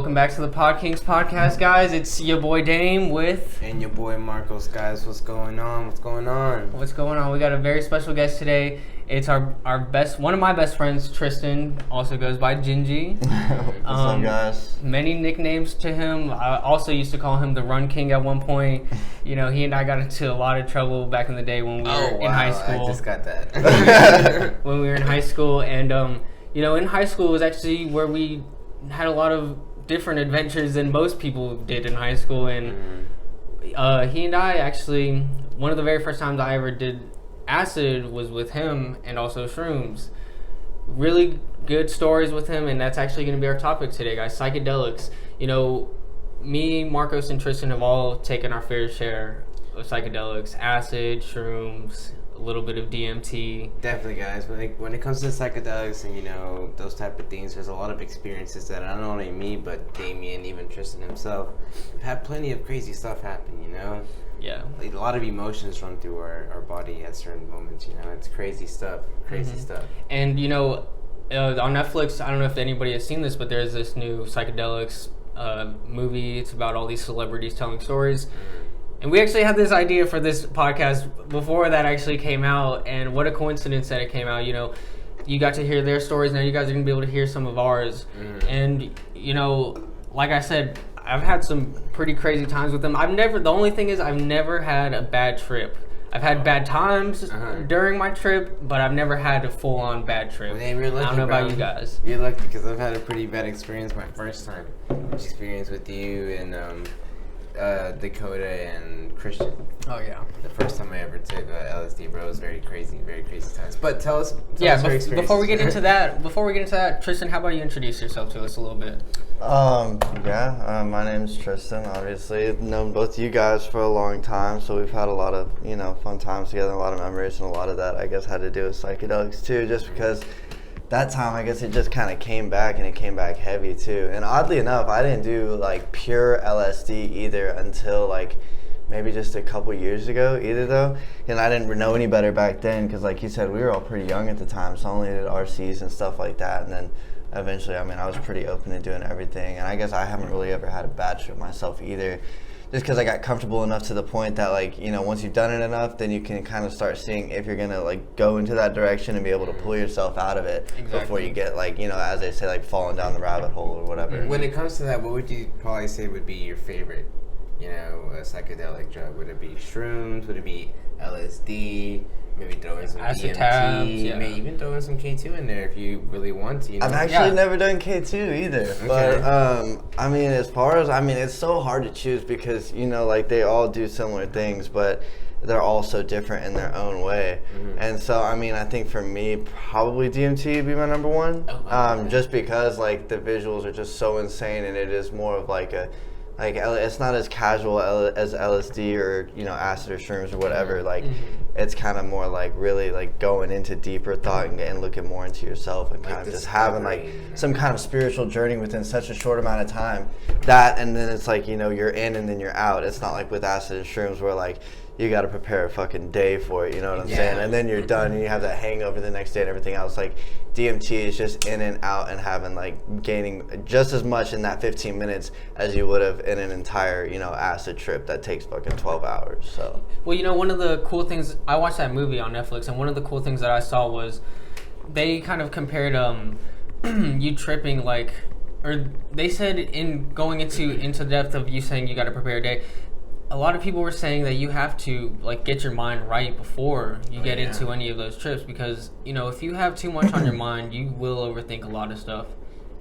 welcome back to the Podkings Podcast, guys. It's your boy Dame with... And your boy Marcos, guys. What's going on? What's going on? We got a very special guest today. It's one of my best friends, Tristan, also goes by Gingy. What's up, guys? Many nicknames to him. I also used to call him the Run King at one point. You know, he and I got into a lot of trouble back in the day when we were in high school. I just got that. When we were in high school. And, you know, in high school was actually where we had a lot of different adventures than most people did in high school. And he and I actually, one of the very first times I ever did acid was with him, and also shrooms. Really good stories with him, and that's actually going to be our topic today, guys. Psychedelics. You know, me, Marcos, and Tristan have all taken our fair share of psychedelics. Acid, shrooms, a little bit of DMT. Definitely, guys. When it comes to psychedelics and, you know, those type of things, there's a lot of experiences that not only me, but Damian, even Tristan himself, have had plenty of crazy stuff happen, you know? Yeah. Like, a lot of emotions run through our body at certain moments, you know? It's crazy stuff. Stuff. And, you know, on Netflix, I don't know if anybody has seen this, but there's this new psychedelics movie. It's about all these celebrities telling stories. And we actually had this idea for this podcast before that actually came out, and what a coincidence that it came out. You know, you got to hear their stories, now you guys are going to be able to hear some of ours. And, you know, like I said, I've had some pretty crazy times with them. The only thing is I've never had a bad trip. I've had bad times during my trip, but I've never had a full-on bad trip. Well, you're lucky, I don't know about you guys. You're lucky, because I've had a pretty bad experience my first time. Experience with you and Dakota and Christian. Oh yeah. The first time I ever took LSD, bro, it was very crazy times. But tell us before we get into that, Tristan, how about you introduce yourself to us a little bit? My name's Tristan. Obviously, I've known both you guys for a long time, so we've had a lot of, you know, fun times together, a lot of memories, and a lot of that, I guess, had to do with psychedelics too, just because that time, I guess, it just kind of came back, and it came back heavy too. And oddly enough, I didn't do like pure LSD either until like maybe just a couple years ago either though. And I didn't know any better back then because, like you said, we were all pretty young at the time, so I only did RCs and stuff like that. And then eventually, I mean, I was pretty open to doing everything. And I guess I haven't really ever had a bad trip myself either, just because I got comfortable enough to the point that, like, you know, once you've done it enough, then you can kind of start seeing if you're gonna like go into that direction and be able to pull yourself out of it before you get, like, you know, as they say, like falling down the rabbit hole or whatever. When it comes to that, what would you probably say would be your favorite, you know, a psychedelic drug? Would it be shrooms? Would it be LSD? Maybe throw in some DMT, maybe even throw in some K2 in there if you really want to. You know? I've actually never done K2 either. Okay. But, I mean, it's so hard to choose because, you know, like, they all do similar things, but they're all so different in their own way. And so, I mean, I think for me, probably DMT would be my number one. Just because, like, the visuals are just so insane, and it is more of like it's not as casual as LSD or, you know, acid or shrooms or whatever. Like, it's kind of more like really like going into deeper thought and looking more into yourself and kind of just having like some kind of spiritual journey within such a short amount of time. And then it's like, you know, you're in and then you're out. It's not like with acid and shrooms where like you got to prepare a fucking day for it, you know what I'm saying? And then you're done and you have that hangover the next day and everything else. Like, DMT is just in and out and having, like, gaining just as much in that 15 minutes as you would have in an entire, you know, acid trip that takes fucking 12 hours, so. Well, you know, one of the cool things, I watched that movie on Netflix, and one of the cool things that I saw was they kind of compared you tripping, like, or they said in going into the depth of you saying you got to prepare a day, a lot of people were saying that you have to, like, get your mind right before you get into any of those trips, because, you know, if you have too much on your mind, you will overthink a lot of stuff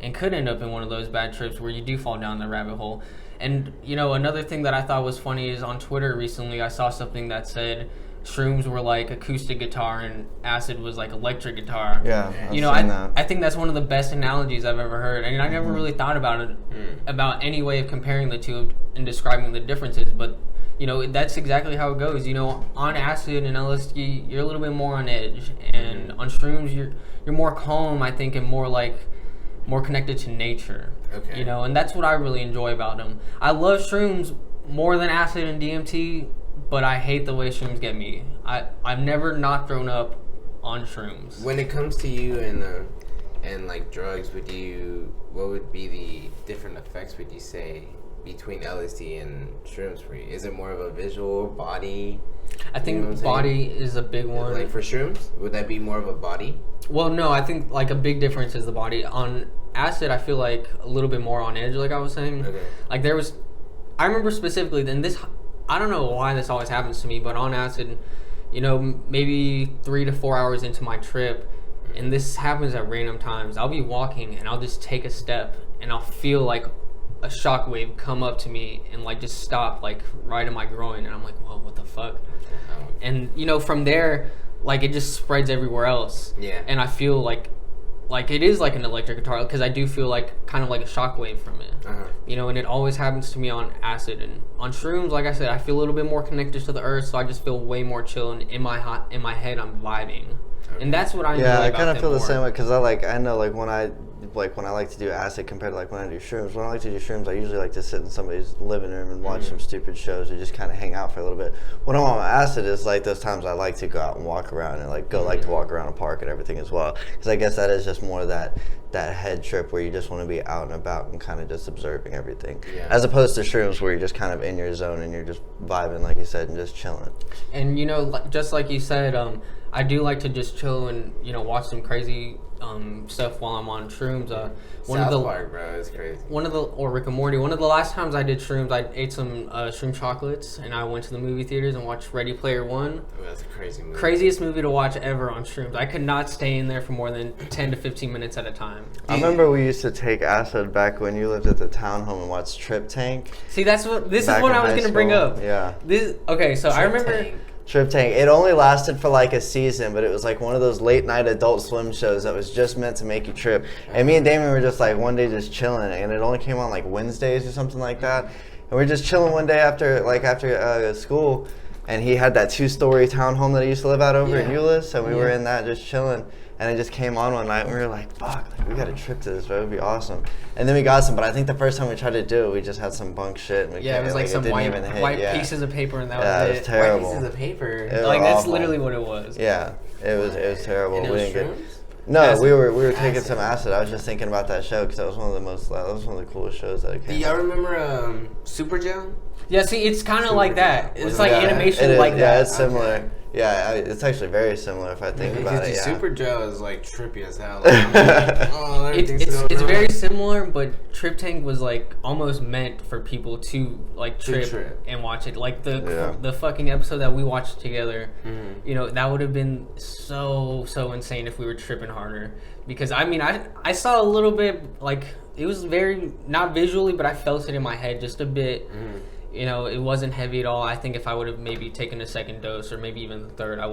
and could end up in one of those bad trips where you do fall down the rabbit hole. And, you know, another thing that I thought was funny is on Twitter recently I saw something that said shrooms were like acoustic guitar and acid was like electric guitar. Yeah, you know, I think that's one of the best analogies I've ever heard, and I never really thought about it about any way of comparing the two and describing the differences. But, you know, that's exactly how it goes. You know, on acid and LSD, you're a little bit more on edge, and on shrooms, you're more calm, I think, and more connected to nature. Okay. You know, and that's what I really enjoy about them. I love shrooms more than acid and DMT, but I hate the way shrooms get me. I've never not thrown up on shrooms. When it comes to you and and like drugs, what would be the different effects, would you say, between LSD and shrooms for you? Is it more of a visual, body? I think body is a big one. Like for shrooms, would that be more of a body? Well, no, I think like a big difference is the body. On acid, I feel like a little bit more on edge, like I was saying. Okay. Like I remember specifically, and this, I don't know why this always happens to me, but on acid, maybe 3 to 4 hours into my trip, and this happens at random times, I'll be walking and I'll just take a step and I'll feel like a shockwave come up to me and like just stop like right in my groin, and I'm like, whoa, what the fuck? And from there, like it just spreads everywhere else. Yeah. And I feel like it is like an electric guitar, because I do feel like kind of like a shockwave from it. And it always happens to me on acid. And on shrooms, like I said, I feel a little bit more connected to the earth, so I just feel way more chill, and in my head I'm vibing. Okay. And that's what I enjoy about them. Yeah, I kind of feel the same way, because I know like when I like to do acid compared to like when I do shrooms. When I like to do shrooms, I usually like to sit in somebody's living room and watch some stupid shows or just kind of hang out for a little bit. When I'm on acid, it's like those times I like to go out and walk around and like to walk around a park and everything as well. Because I guess that is just more that head trip where you just want to be out and about and kind of just observing everything. Yeah. As opposed to shrooms where you're just kind of in your zone and you're just vibing, like you said, and just chilling. And just like you said, I do like to just chill and watch some crazy stuff while I'm on shrooms. South Park, bro, it's crazy. Or Rick and Morty. One of the last times I did shrooms, I ate some shroom chocolates, and I went to the movie theaters and watched Ready Player One. Oh, that's a crazy movie. Craziest movie to watch ever on shrooms. I could not stay in there for more than 10 to 15 minutes at a time. I remember we used to take acid back when you lived at the townhome and watched Trip Tank. See, this is what I was going to bring up. Yeah. So I remember... Trip Tank. It only lasted for like a season, but it was like one of those late night Adult Swim shows that was just meant to make you trip. And me and Damian were just like one day just chilling, and it only came on like Wednesdays or something like that. And we're just chilling one day after school, and he had that 2-story townhome that he used to live out over in Euless, and we were in that just chilling. And it just came on one night, and we were like, fuck, we got a trip to this, bro. It would be awesome. And then we got some, but I think the first time we tried to do it, we just had some bunk shit. And it was like some white pieces of paper, and that was it. It was terrible. White pieces of paper? That's literally what it was. Yeah, it was terrible. And it was shrooms? No, acid. we were taking some acid. I was just thinking about that show because that was one of the coolest shows that came. Do y'all remember Super Gel? Yeah, see, it's kind of like that. It's like animation like that. Yeah, it's similar. Okay. Yeah, it's actually very similar if I think about it. Super Gel is like trippy as hell. It's very similar, but Trip Tank was like almost meant for people to like trip and watch it. Like the fucking episode that we watched together, that would have been so insane if we were tripping harder. Because I saw a little bit, like it was very not visually, but I felt it in my head just a bit. It wasn't heavy at all. I think if I would have maybe taken a second dose or maybe even the third, it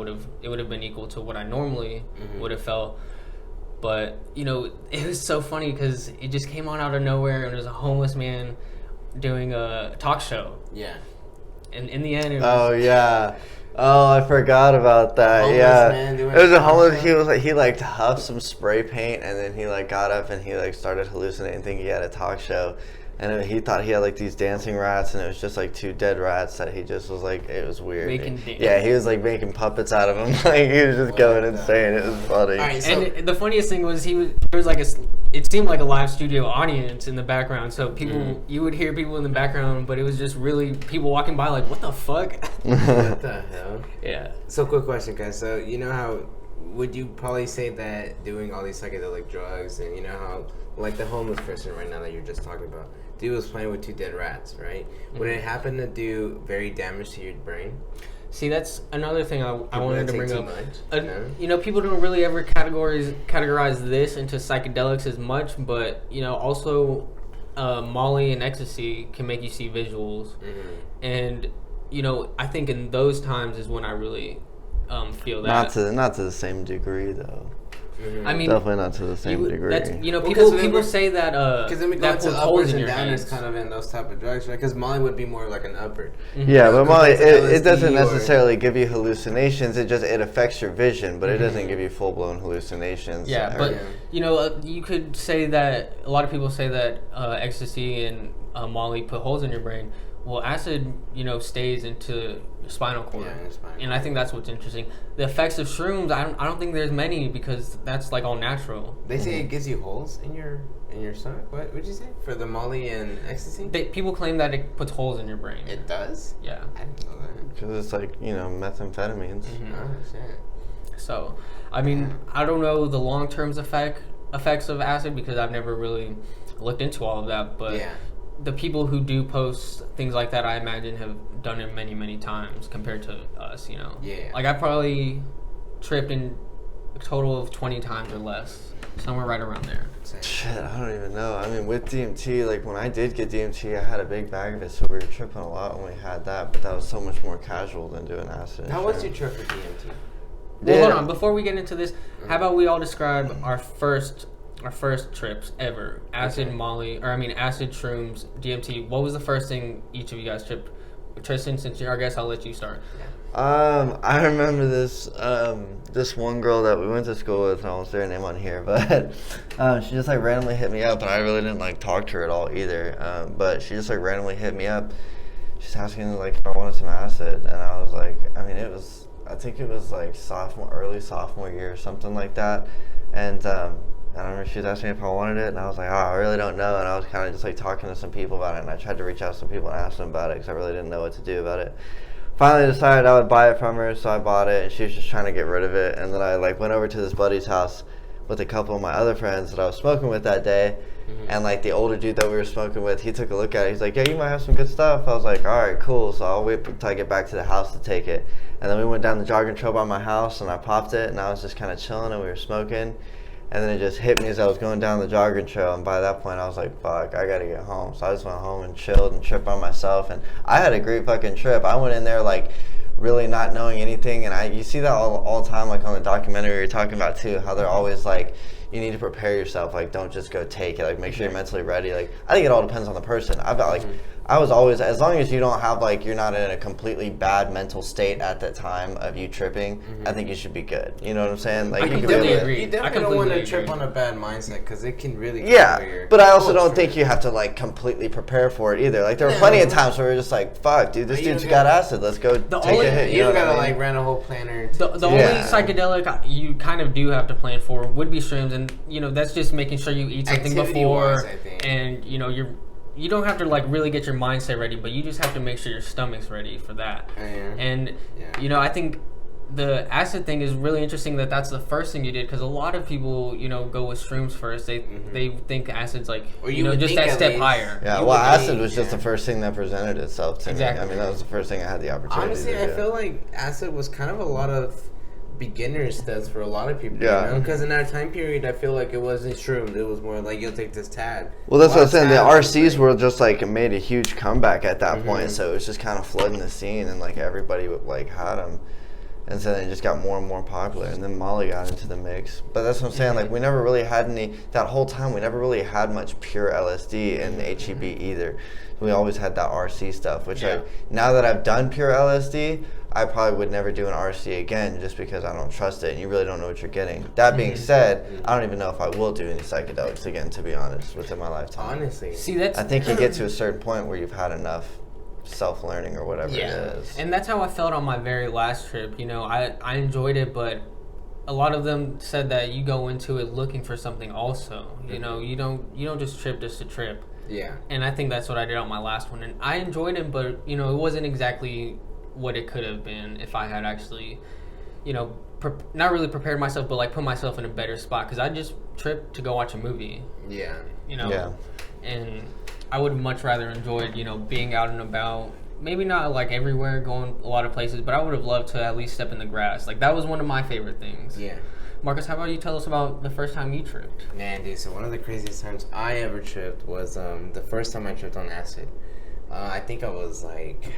would have been equal to what I normally would have felt. But, it was so funny because it just came on out of nowhere, and it was a homeless man doing a talk show. Yeah. And in the end, it was... Oh, yeah. Oh, I forgot about that. Man, it was a homeless. He huffed some spray paint, and then he got up and he started hallucinating, thinking he had a talk show. And he thought he had these dancing rats, and it was just 2 dead rats that he just was it was weird. He was making puppets out of them. He was just going insane. It was funny. Right, and the funniest thing was it seemed like a live studio audience in the background. So people, you would hear people in the background, but it was just really people walking by what the fuck? What the hell? Yeah. So quick question, guys. So how would you probably say that doing all these psychedelic drugs and how the homeless person right now that you're just talking about, dude was playing with 2 dead rats, right? Would it happen to do very damage to your brain? See, that's another thing I wanted to bring up. People don't really ever categorize this into psychedelics as much, but also Molly and ecstasy can make you see visuals, and I think in those times is when I really feel that. Not to the same degree though. I mean, definitely not to the same degree. People say that because then we go to uppers and downers kind of in those type of drugs, right? Because Molly would be more like an upper. Yeah, but Molly, it doesn't necessarily give you hallucinations. It affects your vision, but it doesn't give you full blown hallucinations. Yeah, but you could say that a lot of people say that ecstasy and Molly put holes in your brain. well, acid, stays into your spinal cord. Yeah, and I think that's what's interesting. The effects of shrooms, I don't think there's many because that's like all natural. They say it gives you holes in your stomach. What would you say for the Molly and ecstasy? People claim that it puts holes in your brain. It does? Yeah. I didn't know that. Because it's like methamphetamines. Mm-hmm. Oh shit. So, I mean, I don't know the long-term effects of acid because I've never really looked into all of that, but the people who do post things like that, I imagine, have done it many, many times compared to us, Yeah. Like, I probably tripped in a total of 20 times or less, somewhere right around there. Shit, I don't even know. I mean, with DMT, like, when I did get DMT, I had a big bag of it, so we were tripping a lot when we had that, but that was so much more casual than doing acid. How was your trip with DMT? Well, hold on. Before we get into this, how about we all describe our first trips ever? Acid, acid, shrooms, DMT. What was the first thing each of you guys tripped? Tristan, since you're our guest, I'll let you start. I remember this one girl that we went to school with, and I won't say her name on here, but she just like randomly hit me up, and I really didn't like talk to her at all either. But she just like randomly hit me up. She's asking like if I wanted some acid, and I was like, I think it was like early sophomore year or something like that. And I remember she was asking me if I wanted it, and I was like, I really don't know. And I was kind of just like talking to some people about it, and I tried to reach out to some people and ask them about it because I really didn't know what to do about it. Finally decided I would buy it from her, so I bought it, and she was just trying to get rid of it. And then I like went over to this buddy's house with a couple of my other friends that I was smoking with that day. And like the older dude that we were smoking with, he took a look at it. He's like, yeah, you might have some good stuff. I was like, all right, cool. So I'll wait until I get back to the house to take it. And then we went down the jogging trail by my house, and I popped it, and I was just kind of chilling, and we were smoking. And then it just hit me as I was going down the jogging trail, and by that point I was like, fuck, I gotta get home. So I just went home and chilled and tripped by myself, and I had a great fucking trip. I went in there like really not knowing anything, and you see that all the time, like on the documentary you're talking about too, how they're always like, you need to prepare yourself, like don't just go take it, like make sure you're mentally ready. Like I think it all depends on the person. I've got like I was always, as long as you don't have like, you're not in a completely bad mental state at the time of you tripping, I think you should be good. You know what I'm saying? Like I completely agree. You definitely don't want to trip on a bad mindset because it can really but I also don't think you have to like completely prepare for it either. Like there were plenty of times where we were just like, fuck, dude, this dude's got acid. Let's go take a hit. You don't gotta like run a whole planner. The only psychedelic you kind of do have to plan for would be shrooms, and that's just making sure you eat something before, and you don't have to like really get your mindset ready, but you just have to make sure your stomach's ready for that. And I think the acid thing is really interesting that's the first thing you did, because a lot of people go with shrooms first. They think acid's like just that step higher. Acid was just the first thing that presented itself to me. I mean, that was the first thing I had the opportunity honestly to do. I feel like acid was kind of a lot of beginner steps for a lot of people, because in our time period I feel like it wasn't shroomed, it was more like you'll take this tad. Well, that's what I'm saying. The RCs were just like made a huge comeback at that point, so it was just kind of flooding the scene, and like everybody like had them, and so they just got more and more popular, and then Molly got into the mix. But that's what I'm saying, like we never really had that whole time we never really had much pure LSD and HEB either. We always had that RC stuff, which now that I've done pure LSD, I probably would never do an RC again just because I don't trust it and you really don't know what you're getting. That being said, I don't even know if I will do any psychedelics again, to be honest, within my lifetime. Honestly. See, I think you get to a certain point where you've had enough self-learning or whatever it is. And that's how I felt on my very last trip. I enjoyed it, but a lot of them said that you go into it looking for something also. You don't just trip just to trip. Yeah. And I think that's what I did on my last one. And I enjoyed it, but, it wasn't exactly what it could have been if I had actually, not really prepared myself, but, like, put myself in a better spot. Because I just tripped to go watch a movie. Yeah. And I would much rather enjoyed, being out and about. Maybe not, like, everywhere, going a lot of places, but I would have loved to at least step in the grass. Like, that was one of my favorite things. Yeah. Marcus, how about you tell us about the first time you tripped? Man, dude, so one of the craziest times I ever tripped was the first time I tripped on acid. I think I was like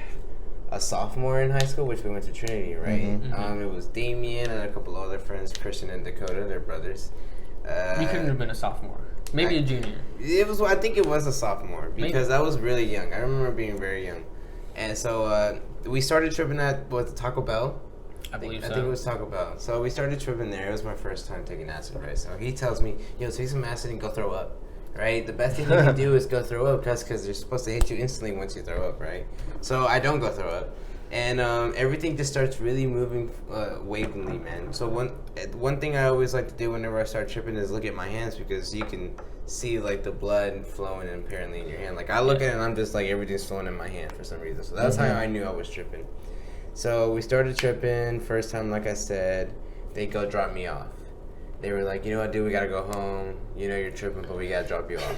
a sophomore in high school, which we went to Trinity, right? It was Damian and a couple of other friends, Christian and Dakota, they're brothers. You couldn't have been a sophomore. Maybe a junior. I think it was a sophomore because I was really young. I remember being very young. And so we started tripping at Taco Bell. I think it was Taco Bell. So we started tripping there. It was my first time taking acid, right? So he tells me, take some acid and go throw up. right? The best thing you can do is go throw up, just because they're supposed to hit you instantly once you throw up, right? So I don't go throw up. And everything just starts really moving wavily, man. So one thing I always like to do whenever I start tripping is look at my hands, because you can see like the blood flowing apparently in your hand. Like I look at it and I'm just like, everything's flowing in my hand for some reason. So that's how I knew I was tripping. So we started tripping. First time, like I said, they go drop me off. They were like, you know what, dude, we gotta go home. You know you're tripping, but we gotta drop you off.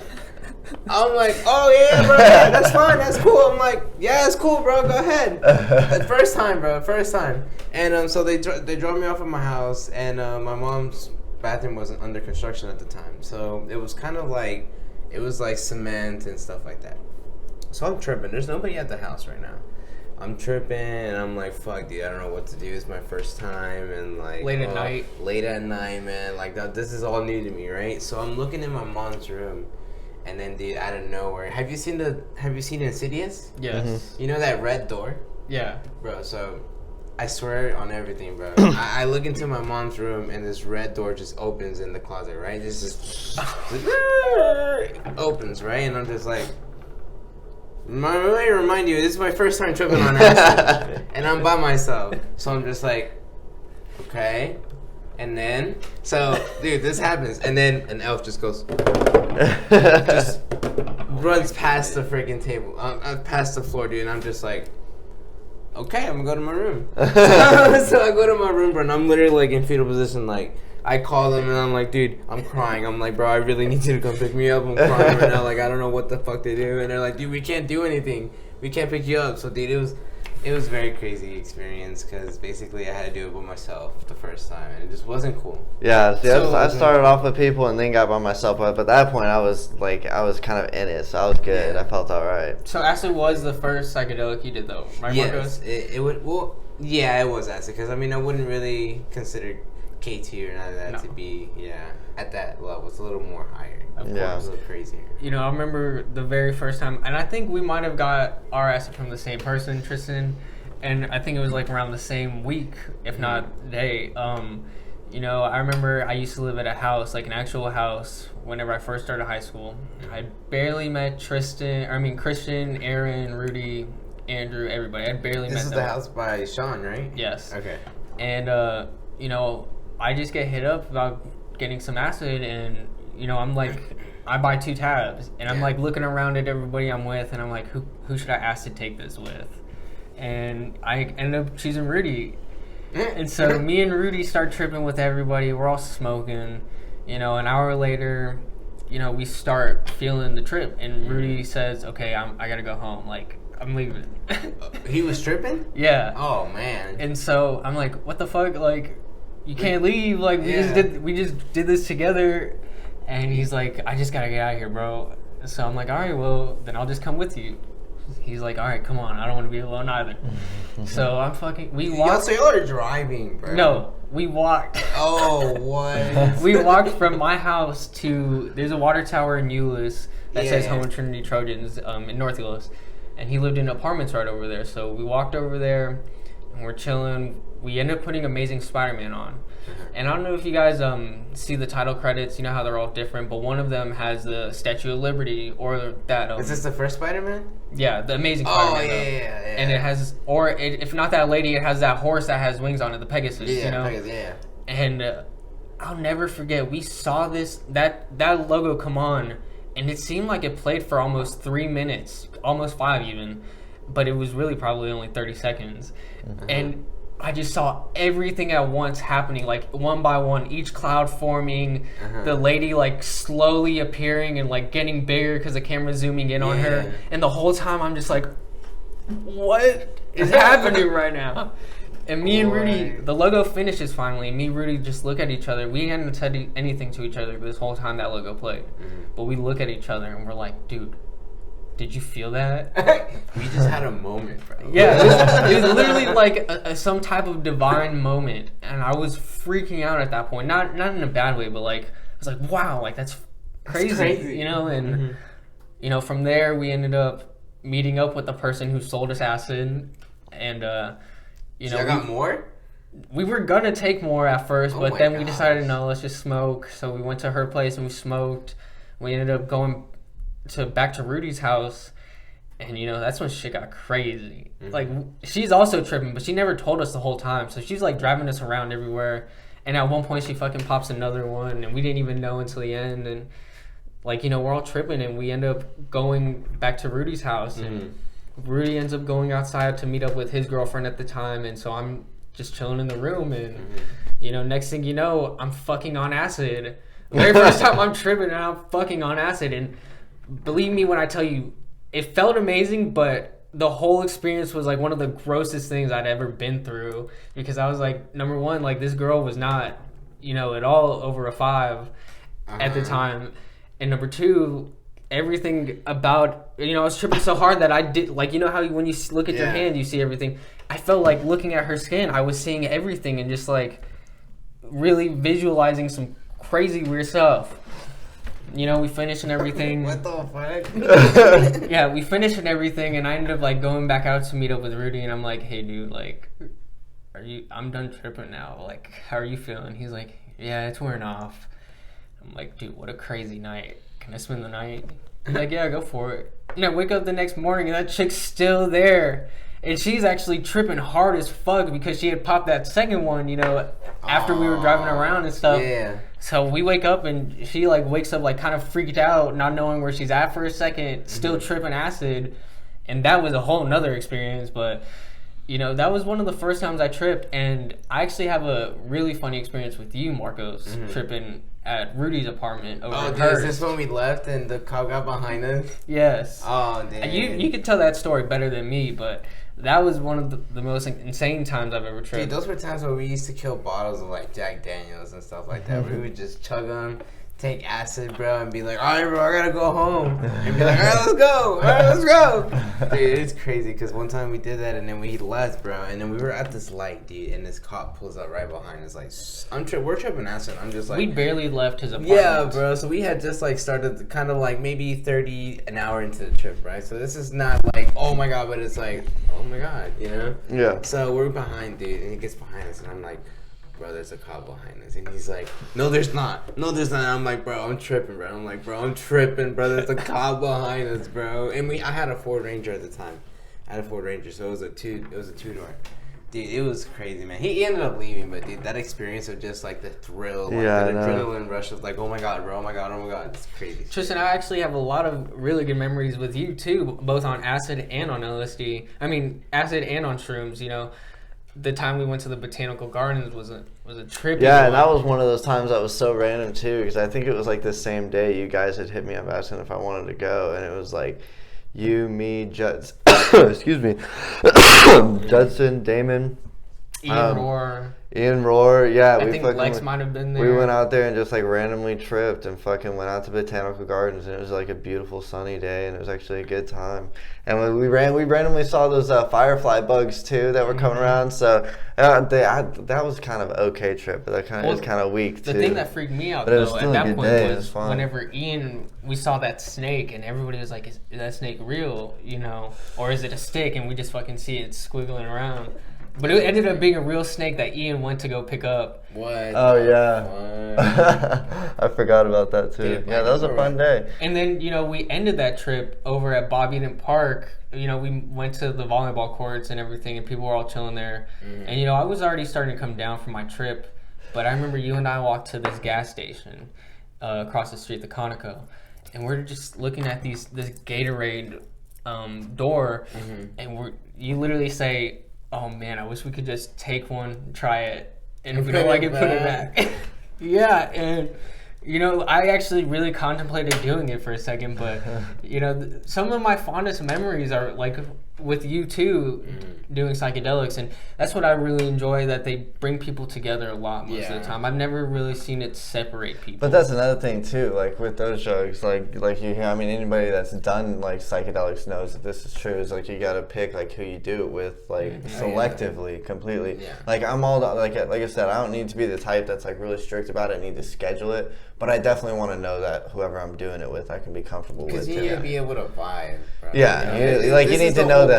I'm like, oh yeah, bro, that's fine, that's cool. I'm like, yeah, it's cool, bro, go ahead. First time, bro, first time. And so they dropped me off at my house, and my mom's bathroom wasn't under construction at the time, so it was kind of like, it was like cement and stuff like that. So I'm tripping. There's nobody at the house right now. I'm tripping, and I'm like, fuck, dude, I don't know what to do. It's my first time, and like... Late at night, man. Like, this is all new to me, right? So I'm looking in my mom's room, and then, dude, out of nowhere... Have you seen Insidious? Yes. Mm-hmm. You know that red door? Yeah. Bro, so... I swear on everything, bro. I look into my mom's room, and this red door just opens in the closet, right? This just... opens, right? And I'm just like... Let me remind you, this is my first time tripping on acid, and I'm by myself, so I'm just like, okay, and then, so, dude, this happens, and then an elf just goes, just runs past the freaking table, past the floor, dude, and I'm just like, okay, I'm gonna go to my room. So I go to my room, bro, and I'm literally like in fetal position, like, I call them and I'm like, dude, I'm crying. I'm like, bro, I really need you to come pick me up. I'm crying right now. Like, I don't know what the fuck they do. And they're like, dude, we can't do anything. We can't pick you up. So, dude, it was a very crazy experience, because basically I had to do it by myself the first time, and it just wasn't cool. Yeah, see, I started off with people and then got by myself. But at that point, I was kind of in it, so I was good. Yeah. I felt all right. So acid was the first psychedelic you did, though, right, Marcos? Yes, it would. Well, yeah, it was acid, because I mean, I wouldn't really consider K2 or none of that to be at that level. It's a little more higher. Of course, a little crazier. You know, I remember the very first time, and I think we might have got our acid from the same person, Tristan, and I think it was like around the same week, if not day. You know, I remember I used to live at a house, like an actual house, whenever I first started high school. I barely met Christian, Aaron, Rudy, Andrew, everybody. I barely met them. This is the house by Sean, right? Yes. Okay. And, you know, I just get hit up about getting some acid, and, you know, I'm like, I buy 2 tabs, and I'm like looking around at everybody I'm with, and I'm like, who should I ask to take this with? And I ended up choosing Rudy. And so me and Rudy start tripping with everybody. We're all smoking. You know, an hour later, you know, we start feeling the trip, and Rudy says, okay, I gotta go home. Like, I'm leaving. He was tripping? Yeah. Oh, man. And so I'm like, what the fuck? Like, you can't leave. Like, we just did this together. And he's like, I just gotta get out of here, bro. So I'm like, all right, well, then I'll just come with you. He's like, all right, come on. I don't want to be alone either. So we walked. So you're driving, bro. No, we walked. Oh, what? We walked from my house to, there's a water tower in Euless that says Home of Trinity Trojans in North Euless. And he lived in apartments right over there. So we walked over there, and we're chilling. We ended up putting Amazing Spider-Man on. And I don't know if you guys see the title credits. You know how they're all different, but one of them has the Statue of Liberty, or that. Is this the first Spider-Man? Yeah, the Amazing Spider-Man. Oh, yeah. And it has, if not that lady, it has that horse that has wings on it, the Pegasus. Yeah, you know? Pegasus, yeah. And I'll never forget, we saw that logo come on, and it seemed like it played for almost 3 minutes, almost 5 even, but it was really probably only 30 seconds. Mm-hmm. And I just saw everything at once happening, like one by one, each cloud forming, the lady like slowly appearing and like getting bigger because the camera's zooming in on her. And the whole time I'm just like, what is happening right now? And me and Rudy, the logo finishes finally. Me and Rudy just look at each other. We hadn't said anything to each other this whole time that logo played. But we look at each other and we're like, dude, did you feel that? We just had a moment, bro. Yeah, it was literally like some type of divine moment, and I was freaking out at that point. Not in a bad way, but like I was like, wow, like that's crazy. You know. And you know, from there we ended up meeting up with the person who sold us acid, and you know, I got more. We were gonna take more at first, but then we decided no, let's just smoke. So we went to her place and we smoked. we ended up going back to Rudy's house, and that's when shit got crazy. Like, she's also tripping, but she never told us the whole time. So she's like driving us around everywhere, and at one point she fucking pops another one, and we didn't even know until the end. And like, we're all tripping, and we end up going back to Rudy's house, and Rudy ends up going outside to meet up with his girlfriend at the time, and so I'm just chilling in the room, and next thing you know, I'm fucking on acid. The very first time I'm tripping, and I'm fucking on acid. And believe me when I tell you, it felt amazing, but the whole experience was like one of the grossest things I'd ever been through, because I was like, number one, like, this girl was not, at all over a 5 at the time, and number two, everything about, I was tripping so hard that I did, like, how when you look at your hand, you see everything. I felt like looking at her skin, I was seeing everything, and just like really visualizing some crazy weird stuff. We finished and everything. What the fuck? Yeah, we finished and everything, and I ended up like going back out to meet up with Rudy, and I'm like, hey dude, like, I'm done tripping now. Like, how are you feeling? He's like, yeah, it's wearing off. I'm like, dude, what a crazy night. Can I spend the night? He's like, yeah, go for it. And I wake up the next morning, and that chick's still there. And she's actually tripping hard as fuck because she had popped that second one, after we were driving around and stuff. Yeah. So we wake up, and she like wakes up like kind of freaked out, not knowing where she's at for a second, still tripping acid. And that was a whole nother experience. But, that was one of the first times I tripped. And I actually have a really funny experience with you, Marcos, tripping at Rudy's apartment over at hers. Is this when we left and the cop got behind us? Yes. Oh, damn. You could tell that story better than me, but that was one of the most insane times I've ever tripped. Dude, those were times where we used to kill bottles of like Jack Daniels and stuff like that. We would just chug them, take acid, bro, and be like, all right, bro, I gotta go home. And be like, all right, let's go. All right, let's go. Dude, it's crazy because one time we did that, and then we left, bro, and then we were at this light, dude, and this cop pulls up right behind us, like, we're tripping acid. I'm just like, we barely left his apartment. Yeah, bro. So we had just like started kind of like maybe 30 an hour into the trip, right? So this is not like, oh my god, but it's like, oh my god, Yeah. So we're behind, dude, and he gets behind us, and I'm like, bro, there's a cop behind us. And he's like, no, there's not. No, there's not. And I'm like, bro, I'm tripping, bro. I'm like, bro, I'm tripping, bro. There's a cop behind us, bro. And I had a Ford Ranger at the time. I had a Ford Ranger, so it was a two-door. Dude, it was crazy, man. He ended up leaving, but dude, that experience of just like the thrill, like that adrenaline rush of like, oh my god, bro, oh my god, it's crazy. Tristan, I actually have a lot of really good memories with you too, both on acid and on LSD. I mean, acid and on shrooms. The time we went to the botanical gardens was a trip. Yeah, and that was one of those times that was so random too, because I think it was like the same day you guys had hit me up asking if I wanted to go, and it was like you, me, Judson, excuse me, Judson, Damon, Ian Roar, yeah. I think Lex might have been there. We went out there and just like randomly tripped and fucking went out to botanical gardens, and it was like a beautiful sunny day, and it was actually a good time. And when we randomly saw those firefly bugs too that were coming around. So that was kind of an okay trip, but that was kind of weak too. The thing that freaked me out though at that point was whenever we saw that snake, and everybody was like, "Is that snake real? Or is it a stick?" And we just fucking see it squiggling around. But it ended up being a real snake that Ian went to go pick up. What? Oh, yeah. I forgot about that, too. Yeah, that was a fun day. And then, we ended that trip over at Bobbyton Park. We went to the volleyball courts and everything, and people were all chilling there. And, I was already starting to come down from my trip. But I remember you and I walked to this gas station across the street, the Conoco. And we're just looking at this Gatorade door. And you literally say, oh man, I wish we could just take one, try it, and if we don't like it, put it back. Yeah, and I actually really contemplated doing it for a second, but some of my fondest memories are like with you too, doing psychedelics, and that's what I really enjoy, that they bring people together a lot most of the time. I've never really seen it separate people. But that's another thing too, like with those drugs, like you hear, I mean, anybody that's done like psychedelics knows that this is true. Is like you gotta pick like who you do it with, like selectively, completely. Yeah. Like I'm all like I said, I don't need to be the type that's like really strict about it. I need to schedule it, but I definitely want to know that whoever I'm doing it with, I can be comfortable with. Because you need to be able to vibe. Bro. Yeah, you need to know that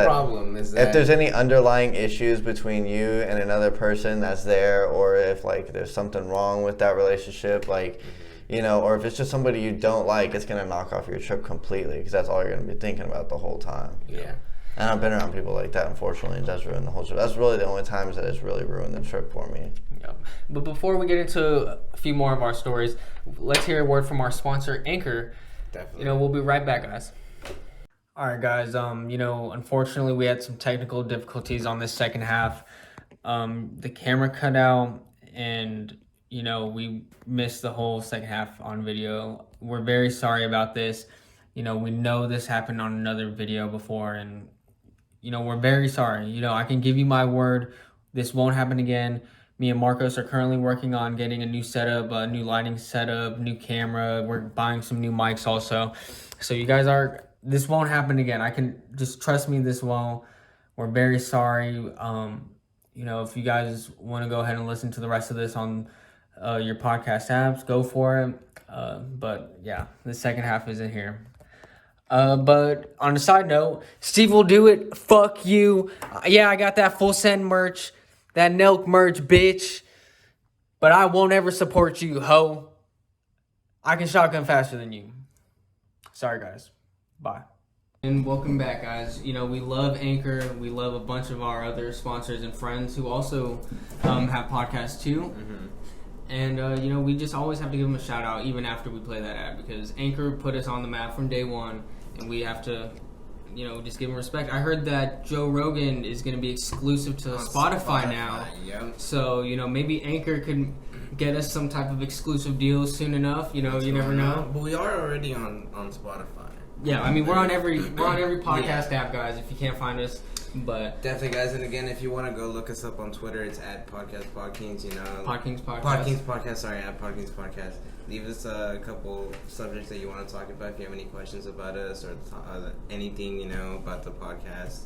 if there's any underlying issues between you and another person that's there, or if like there's something wrong with that relationship, like or if it's just somebody you don't like, it's gonna knock off your trip completely because that's all you're gonna be thinking about the whole time. Yeah. And I've been around people like that, unfortunately, and it does ruin the whole trip. That's really the only times that it's really ruined the trip for me. Yep. But before we get into a few more of our stories, let's hear a word from our sponsor, Anchor. Definitely. We'll be right back, guys. All right, guys. Unfortunately, we had some technical difficulties on this second half. The camera cut out, and we missed the whole second half on video. We're very sorry about this. We know this happened on another video before, and we're very sorry. I can give you my word, this won't happen again. Me and Marcos are currently working on getting a new setup, a new lighting setup, new camera. We're buying some new mics also. So this won't happen again. I can just trust me, this won't. We're very sorry. If you guys want to go ahead and listen to the rest of this on your podcast apps, go for it. But yeah, the second half isn't here. But on a side note, Steve will do it. Fuck you. Yeah, I got that full send merch, that Nelk merch, bitch. But I won't ever support you, ho. I can shotgun faster than you. Sorry, guys. Bye. And welcome back, guys. We love Anchor. We love a bunch of our other sponsors and friends who also have podcasts too. Mm-hmm. And, we just always have to give them a shout out even after we play that ad because Anchor put us on the map from day one, and we have to, just give them respect. I heard that Joe Rogan is going to be exclusive to Spotify now. Yep. So, maybe Anchor could get us some type of exclusive deal soon enough. You never know. But we are already on Spotify. Yeah, we're on every podcast app, guys, if you can't find us. But definitely, guys, and again, if you want to go look us up on Twitter, it's at Podkings. Podkings Podcast. Podkings Podcast. Sorry, at Podkings Podcast. Leave us a couple subjects that you want to talk about. If you have any questions about us or anything about the podcast,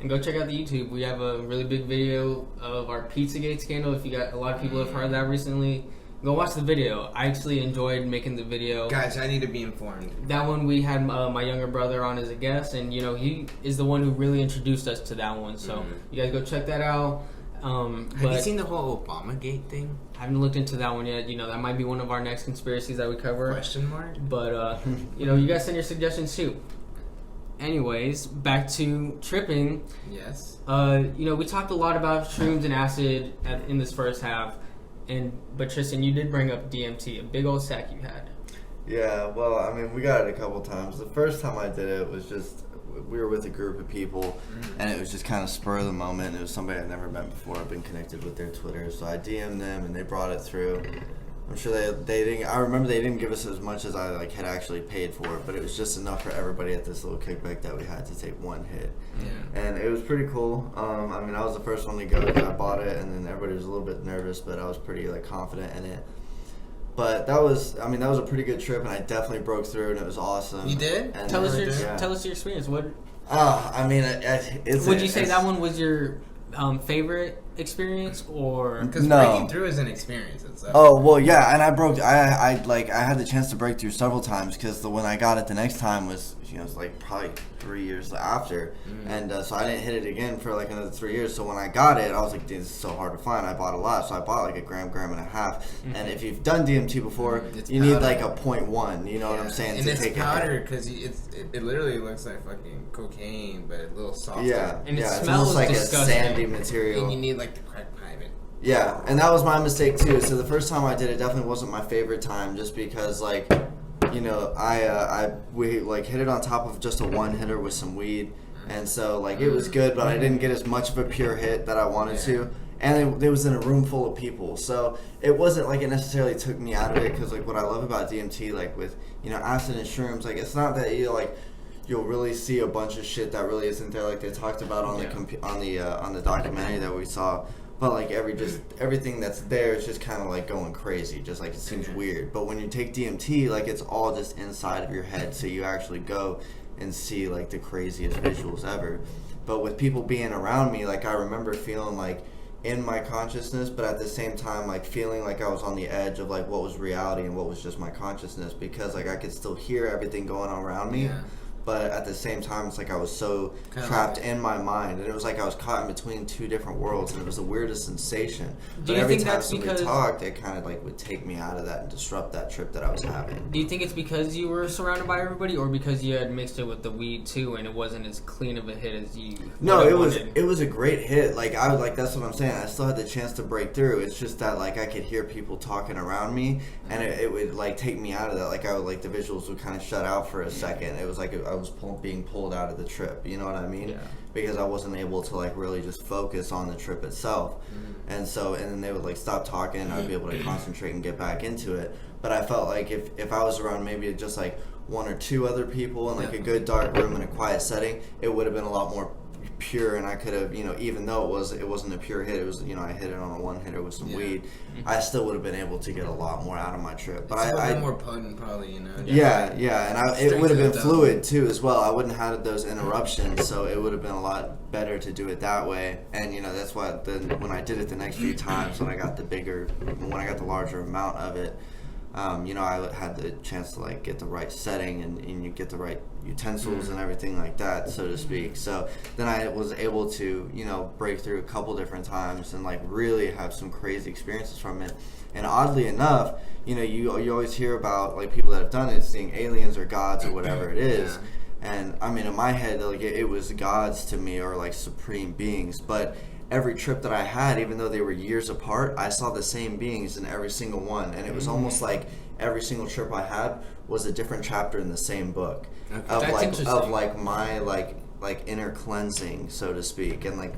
And go check out the YouTube. We have a really big video of our Pizzagate scandal. A lot of people have heard that recently. Go watch the video. I actually enjoyed making the video. Guys, I need to be informed. That one we had my younger brother on as a guest, and he is the one who really introduced us to that one. So you guys go check that out. Have you seen the whole Obamagate thing? I haven't looked into that one yet. That might be one of our next conspiracies that we cover. Question mark? But you guys send your suggestions too. Anyways, back to tripping. Yes. We talked a lot about shrooms and acid in this first half. But Tristan, you did bring up DMT, a big old sack you had. Yeah, well, we got it a couple times. The first time I did it was just, we were with a group of people, and it was just kind of spur of the moment. It was somebody I'd never met before. I've been connected with their Twitter, so I DM'd them, and they brought it through. I'm sure they didn't. I remember they didn't give us as much as I had actually paid for it, but it was just enough for everybody at this little kickback that we had to take one hit. Yeah. And it was pretty cool. I was the first one to go. I bought it, and then everybody was a little bit nervous, but I was pretty confident in it. But that was a pretty good trip, and I definitely broke through, and it was awesome. You did? And tell us your experience. What? It's. Would you say that one was your favorite experience, or because breaking through is an experience itself? Oh well, yeah, and I had the chance to break through several times because when I got it the next time was probably 3 years after, and so I didn't hit it again for another 3 years. So when I got it, I was like, this is so hard to find. I bought a lot, so I bought a gram and a half. And if you've done DMT before, you need a 0.1. You know what I'm saying? And it's powder because it literally looks like fucking cocaine, but a little softer. Yeah, and it smells it's almost like disgusting. A sandy material. And you need the crack pipe. Yeah, and that was my mistake too. So the first time I did it definitely wasn't my favorite time, just because we hit it on top of just a one hitter with some weed, and so it was good, but I didn't get as much of a pure hit that I wanted to. And it was in a room full of people, so it wasn't it necessarily took me out of it. Because what I love about DMT, with acid and shrooms, it's not that you'll really see a bunch of shit that really isn't there, like they talked about on the documentary that we saw. But everything that's there is just kind of going crazy, just it seems weird. But when you take DMT, it's all just inside of your head, so you actually go and see the craziest visuals ever. But with people being around me, I remember feeling in my consciousness, but at the same time feeling I was on the edge of what was reality and what was just my consciousness, because I could still hear everything going on around me. but at the same time, it's like I was so trapped in my mind, and it was like I was caught in between two different worlds, and it was the weirdest sensation. But every time somebody talked, it kind of like would take me out of that and disrupt that trip that I was having. Do you think it's because you were surrounded by everybody, or because you had mixed it with the weed too, and it wasn't as clean of a hit as you? No, it was a great hit. Like I was like, that's what I'm saying. I still had the chance to break through. It's just that like I could hear people talking around me, and it would like take me out of that. Like I would like the visuals would kind of shut out for a second. It was like I was being pulled out of the trip. You know what I mean? Yeah. Because I wasn't able to like really just focus on the trip itself. And then they would like stop talking, and I'd be able to concentrate and get back into it. But I felt like if I was around maybe just like one or two other people in like a good dark room in a quiet setting, it would have been a lot more pure, and I could have, even though it wasn't a pure hit, it was, I hit it on a one hitter with some weed, I still would have been able to get a lot more out of my trip. But it's a little more potent, probably, Yeah, and it would have been fluid too as well. I wouldn't have had those interruptions, so it would have been a lot better to do it that way. And that's why when I did it the next few times, when I got the larger amount of it, I had the chance to like get the right setting and you get the right utensils and everything like that, so to speak. So then I was able to, break through a couple different times and like really have some crazy experiences from it. And oddly enough, you always hear about like people that have done it, seeing aliens or gods or whatever it is. And I mean, in my head, like it was gods to me, or like supreme beings. But every trip that I had, even though they were years apart, I saw the same beings in every single one. And it was almost like every single trip I had was a different chapter in the same book. Okay. of my inner cleansing, so to speak. And like,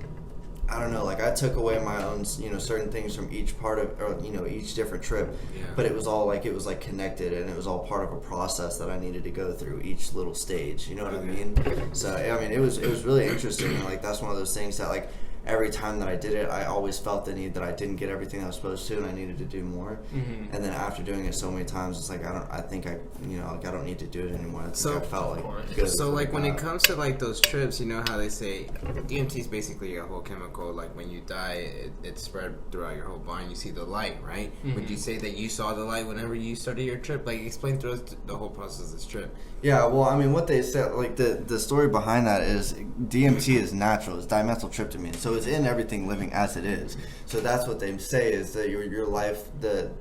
I don't know, like I took away my own, certain things from each part of, or, each different trip, but it was all like, it was like connected, and it was all part of a process that I needed to go through each little stage, you know what I mean? So, I mean, it was really interesting, and like, that's one of those things that like, every time that I did it, I always felt the need that I didn't get everything I was supposed to, and I needed to do more. And then after doing it so many times, it's like I think I don't need to do it anymore. I felt like good. So like when it comes to like those trips, you know how they say DMT is basically a whole chemical. Like when you die, it's spread throughout your whole body. You see the light, right? Would you say that you saw the light whenever you started your trip? Like explain through us the whole process of this trip. Yeah, well, I mean, what they said, like the story behind that is DMT is natural. It's dimethyltryptamine, so it's in everything living as it is. So that's what they say, is that your life, the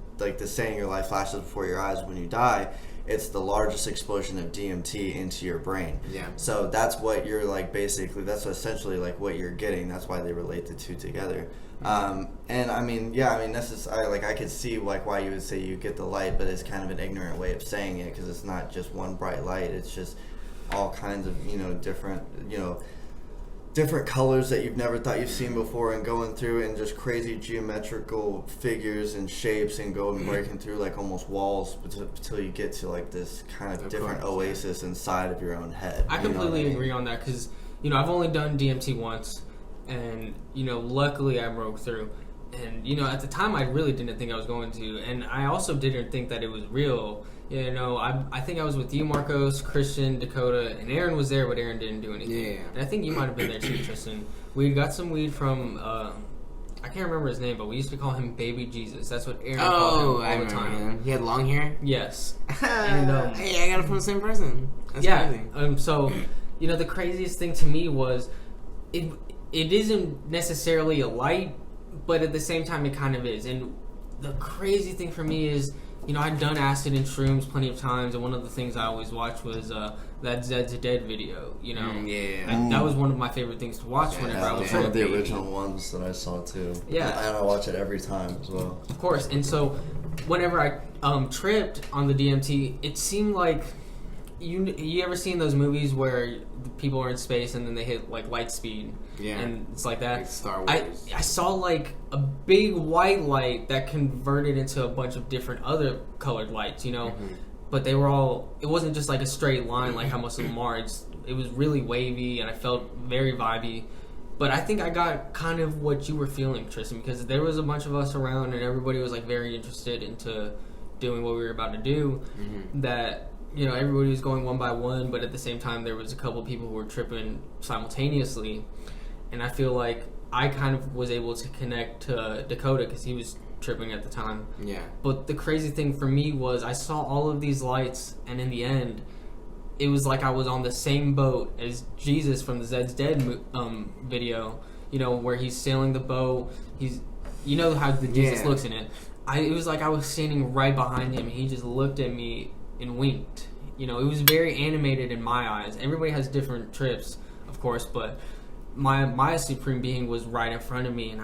saying, your life flashes before your eyes when you die. It's the largest explosion of DMT into your brain. Yeah. So that's what you're like. Basically, that's essentially like what you're getting. That's why they relate the two together. And I mean, this is I could see like why you would say you get the light, but it's kind of an ignorant way of saying it, because it's not just one bright light. It's just all kinds of different colors that you've never thought you've seen before, and going through and just crazy geometrical figures and shapes, and breaking through like almost walls until you get to like this kind of different oasis inside of your own head. I completely agree on that, because I've only done DMT once, and luckily I broke through. And at the time I really didn't think I was going to, and I also didn't think that it was real. I think I was with you, Marcos, Christian, Dakota, and Aaron was there, but Aaron didn't do anything. Yeah. And I think you might have been there too, Tristan. We got some weed from I can't remember his name, but we used to call him Baby Jesus. That's what Aaron called him all the time. Him. He had long hair? Yes. And hey, I got it from the same person. That's crazy. So the craziest thing to me was it isn't necessarily a light, but at the same time it kind of is. And the crazy thing for me is, I'd done acid and shrooms plenty of times, and one of the things I always watched was that Zed's Dead video, that was one of my favorite things to watch whenever I was one of the original ones that I saw too. Yeah. And I watch it every time as well. Of course. And so whenever I tripped on the DMT, it seemed like, you ever seen those movies where people are in space and then they hit like light speed? Yeah. And it's like that. Like Star Wars. I saw like a big white light that converted into a bunch of different other colored lights, but they were all, it wasn't just like a straight line like how most of them are. It was really wavy, and I felt very vibey. But I think I got kind of what you were feeling, Tristan, because there was a bunch of us around and everybody was like very interested into doing what we were about to do. That everybody was going one by one, but at the same time there was a couple people who were tripping simultaneously. And I feel like I kind of was able to connect to Dakota because he was tripping at the time. Yeah. But the crazy thing for me was I saw all of these lights, and in the end, it was like I was on the same boat as Jesus from the Zed's Dead video, where he's sailing the boat. How the Jesus looks in it. It was like I was standing right behind him, and he just looked at me and winked. It was very animated in my eyes. Everybody has different trips, of course, but my Supreme Being was right in front of me, and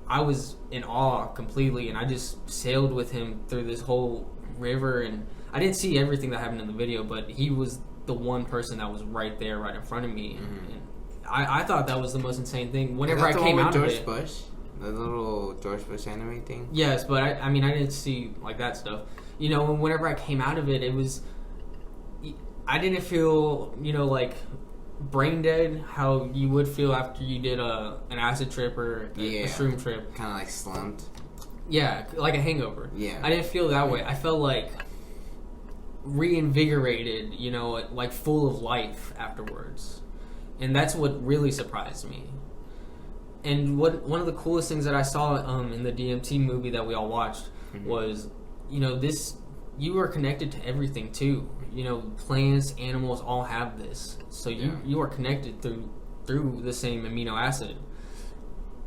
I was in awe completely, and I just sailed with him through this whole river, and I didn't see everything that happened in the video, but he was the one person that was right there, right in front of me, and I thought that was the most insane thing. Whenever I came out of it, Bush? The little George Bush anime thing? Yes, but I didn't see like that stuff. Whenever I came out of it, I didn't feel, like brain dead, how you would feel after you did an acid trip or a shroom trip. Kind of like slumped. Yeah, like a hangover. Yeah. I didn't feel that way. I felt like reinvigorated, like full of life afterwards. And that's what really surprised me. And one of the coolest things that I saw in the DMT movie that we all watched was, you are connected to everything too. Plants, animals all have this. So you are connected through the same amino acid.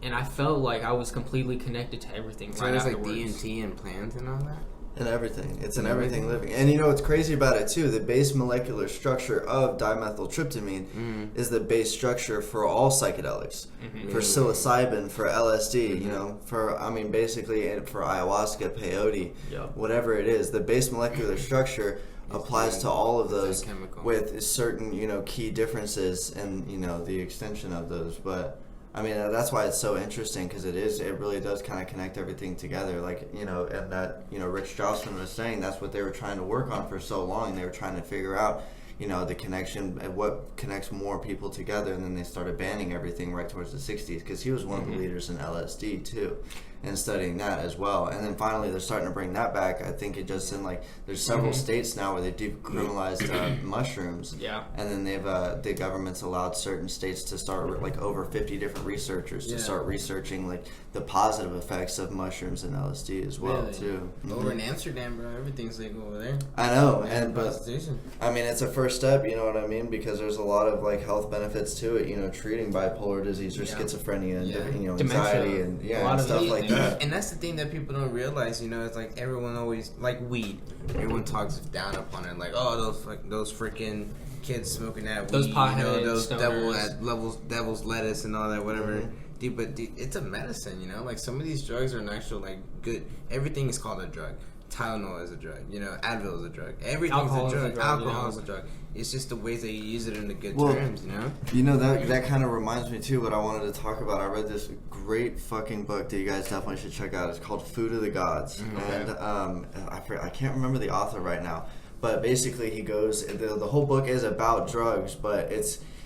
And I felt like I was completely connected to everything right afterwards. So it's like DMT and plants and all that? In everything. It's in everything living. And what's crazy about it too, the base molecular structure of dimethyltryptamine is the base structure for all psychedelics. For psilocybin, for LSD, basically for ayahuasca, peyote, whatever it is, the base molecular structure applies to all of those with certain, key differences and, the extension of those. But that's why it's so interesting, because it really does kind of connect everything together. Like, and that, Rick Strassman was saying that's what they were trying to work on for so long. They were trying to figure out, the connection, what connects more people together. And then they started banning everything right towards the 60s, because he was one of the leaders in LSD too, and studying that as well. And then finally they're starting to bring that back. I think it just in there's several states now where they decriminalized mushrooms. Yeah. And then they've the government's allowed certain states to start over 50 different researchers to start researching the positive effects of mushrooms and LSD as well too. Over in Amsterdam, bro, everything's legal over there. I know, but it's a first step, you know what I mean? Because there's a lot of health benefits to it, treating bipolar disease or schizophrenia and anxiety and stuff like that. And that's the thing that people don't realize, it's like everyone always, like weed, everyone talks down upon it, like, oh, those freaking kids smoking that those weed, those devil's lettuce and all that, whatever. Dude, but it's a medicine, like some of these drugs are an actual good, everything is called a drug. Tylenol is a drug, Advil is a drug. Everything's a drug. Alcohol is a drug. It's just the ways that you use it in the good terms, that kind of reminds me too what I wanted to talk about. I read this great fucking book that you guys definitely should check out. It's called Food of the Gods. And I can't remember the author right now, but basically he goes, the whole book is about drugs, but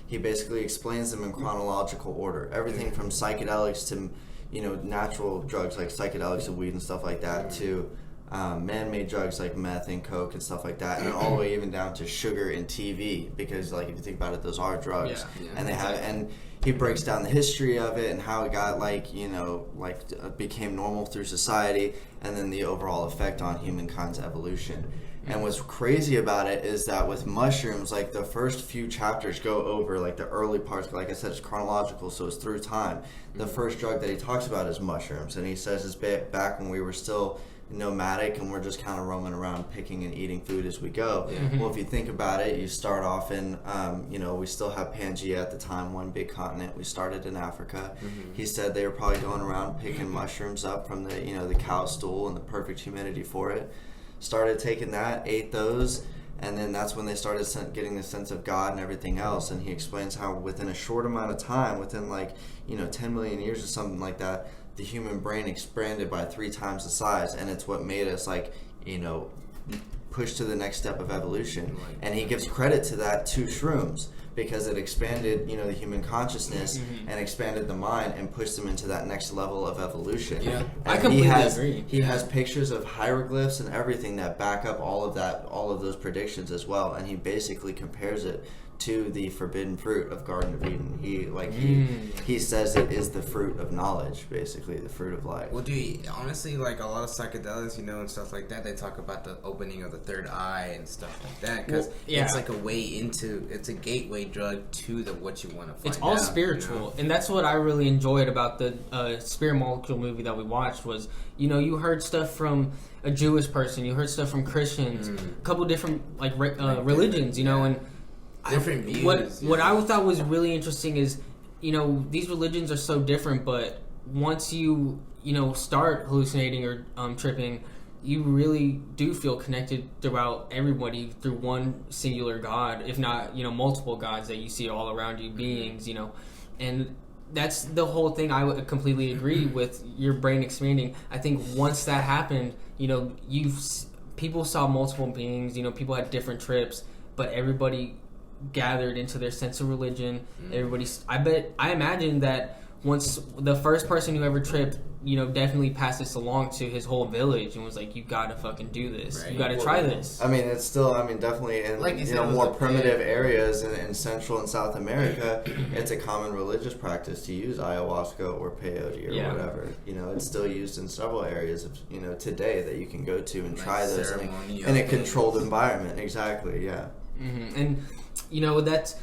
he basically explains them in chronological order. Everything from psychedelics to, natural drugs like psychedelics and weed and stuff like that to man-made drugs like meth and coke and stuff like that, and all the way even down to sugar and TV, because if you think about it, those are drugs. And they have, and he breaks down the history of it and how it got became normal through society, and then the overall effect on humankind's evolution. And what's crazy about it is that with mushrooms, the first few chapters go over the early parts. Like I said, it's chronological, so it's through time. The first drug that he talks about is mushrooms, and he says it's back when we were still nomadic and we're just kind of roaming around picking and eating food as we go. Well, if you think about it, you start off in we still have Pangea at the time, one big continent. We started in Africa. He said they were probably going around picking mushrooms up from the cow stool and the perfect humidity for it. Started taking that, ate those, and then that's when they started getting the sense of God and everything else. And he explains how within a short amount of time, within 10 million years or something like that, the human brain expanded by 3 times the size, and it's what made us push to the next step of evolution. And he gives credit to that to shrooms, because it expanded the human consciousness and expanded the mind and pushed them into that next level of evolution. I completely agree. He has pictures of hieroglyphs and everything that back up all of those predictions as well, and he basically compares it to the forbidden fruit of Garden of Eden. He says it is the fruit of knowledge, basically the fruit of life. Well, dude, honestly, like a lot of psychedelics, and stuff like that, they talk about the opening of the third eye and stuff like that, because it's like a way into, it's a gateway drug to what you want to find. It's all spiritual, and that's what I really enjoyed about the Spirit Molecule movie that we watched was, you heard stuff from a Jewish person, you heard stuff from Christians, a couple different religions, and different views. What I thought was really interesting is, these religions are so different, but once you start hallucinating or tripping, you really do feel connected throughout everybody through one singular God, if not multiple gods that you see all around you, beings, and that's the whole thing. I would completely agree with your brain expanding. I think once that happened, people saw multiple beings, people had different trips, but everybody gathered into their sense of religion. I imagine that once the first person who ever tripped, definitely passed this along to his whole village and was like, you gotta fucking do this. Right. You gotta try this. I mean, it's still, definitely in more primitive areas in Central and South America, it's a common religious practice to use ayahuasca or peyote or whatever. It's still used in several areas of, today that you can go to and try those in a controlled environment. Exactly, yeah. Mm-hmm. And that's,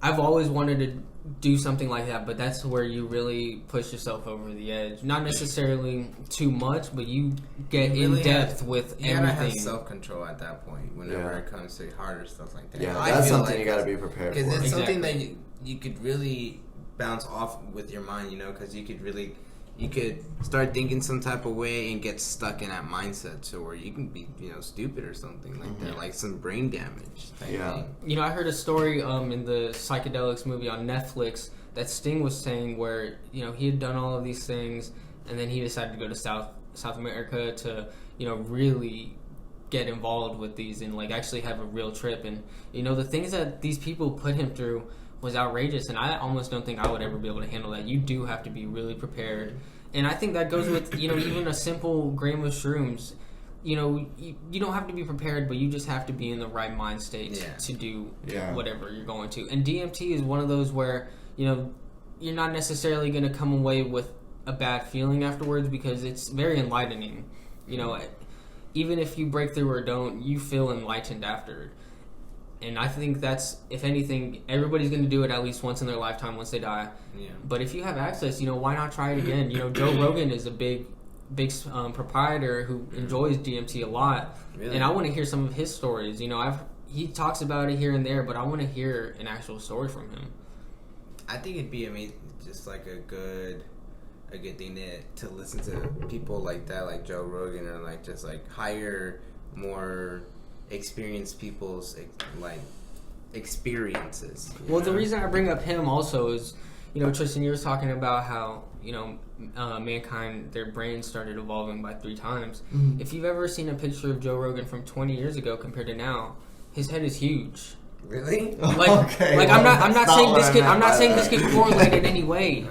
I've always wanted to do something like that, but that's where you really push yourself over the edge. Not necessarily too much, but you get in depth with everything. You gotta have self-control at that point whenever it comes to harder stuff like that. Yeah, that's something you gotta be prepared for. Because it's something that you could really bounce off with your mind, because you could start thinking some type of way and get stuck in that mindset, so where you can be, stupid or something like that, like some brain damage type thing. I heard a story in the Psychedelics movie on Netflix that Sting was saying where, he had done all of these things and then he decided to go to South America to, really get involved with these and actually have a real trip. And, the things that these people put him through was outrageous, and I almost don't think I would ever be able to handle that. You do have to be really prepared, and I think that goes with even a simple gram of shrooms. You don't have to be prepared, but you just have to be in the right mind state to do whatever you're going to. And DMT is one of those where you're not necessarily going to come away with a bad feeling afterwards, because it's very enlightening. Even if you break through or don't, you feel enlightened after. And I think that's, if anything, everybody's going to do it at least once in their lifetime once they die. Yeah. But if you have access, why not try it again? Joe Rogan is a big proprietor who enjoys DMT a lot. Really? And I want to hear some of his stories. He talks about it here and there, but I want to hear an actual story from him. I think it'd be amazing, just like a good thing to listen to people like that, like Joe Rogan, or just hire more experienced people's experiences. Well, the reason I bring up him also is, Tristan, you were talking about how mankind, their brains started evolving by 3 times. Mm-hmm. If you've ever seen a picture of Joe Rogan from 20 years ago compared to now, his head is huge. Really? I'm not saying this could correlate in any way.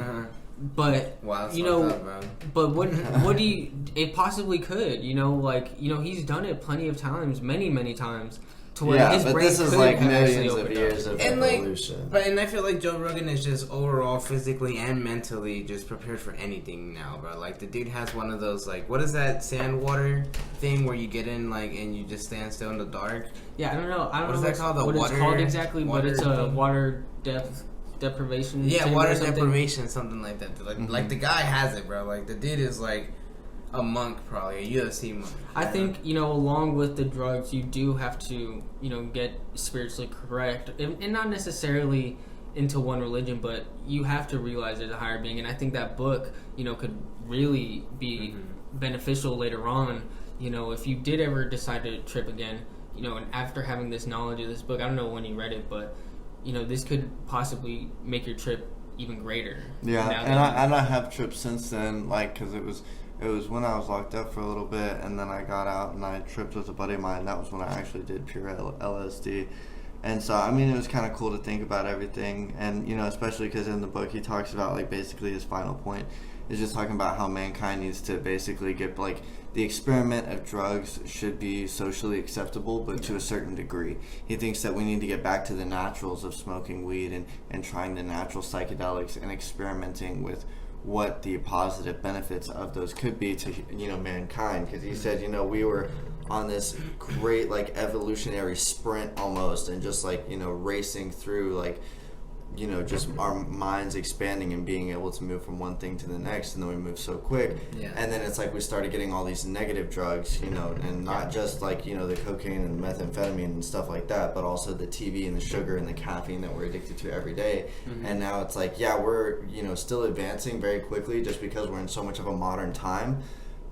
But but what do you? It possibly could. He's done it plenty of times, many times. To where his brain this is millions of years of evolution. And I feel like Joe Rogan is just overall physically and mentally just prepared for anything now, bro. The dude has one of those what is that sand water thing where you get in and you just stand still in the dark? Yeah, I don't know. What is that called? It's called exactly, but it's a water depth deprivation. Yeah, water deprivation, something like that. The guy has it, bro. The dude is a monk, probably a UFC monk. I think along with the drugs, you do have to get spiritually correct, and not necessarily into one religion, but you have to realize there's a higher being. And I think that book could really be beneficial later on. If you did ever decide to trip again, and after having this knowledge of this book, I don't know when you read it, but this could possibly make your trip even greater. Yeah, and I have tripped since then, because it was when I was locked up for a little bit, and then I got out and I tripped with a buddy of mine. That was when I actually did pure LSD, And so, I mean, it was kind of cool to think about everything. And, especially because in the book he talks about, like, basically his final point is just talking about how mankind needs to basically get, like, the experiment of drugs should be socially acceptable, but to a certain degree. He thinks that we need to get back to the naturals of smoking weed and trying the natural psychedelics and experimenting with what the positive benefits of those could be to, mankind. Because he said, we were on this great, like, evolutionary sprint almost, and just, like, racing through, like, just our minds expanding and being able to move from one thing to the next, and then we move so quick. Yeah. And then it's like we started getting all these negative drugs, and not just like, the cocaine and methamphetamine and stuff like that, but also the TV and the sugar and the caffeine that we're addicted to every day. Mm-hmm. And now it's like, we're, still advancing very quickly just because we're in so much of a modern time.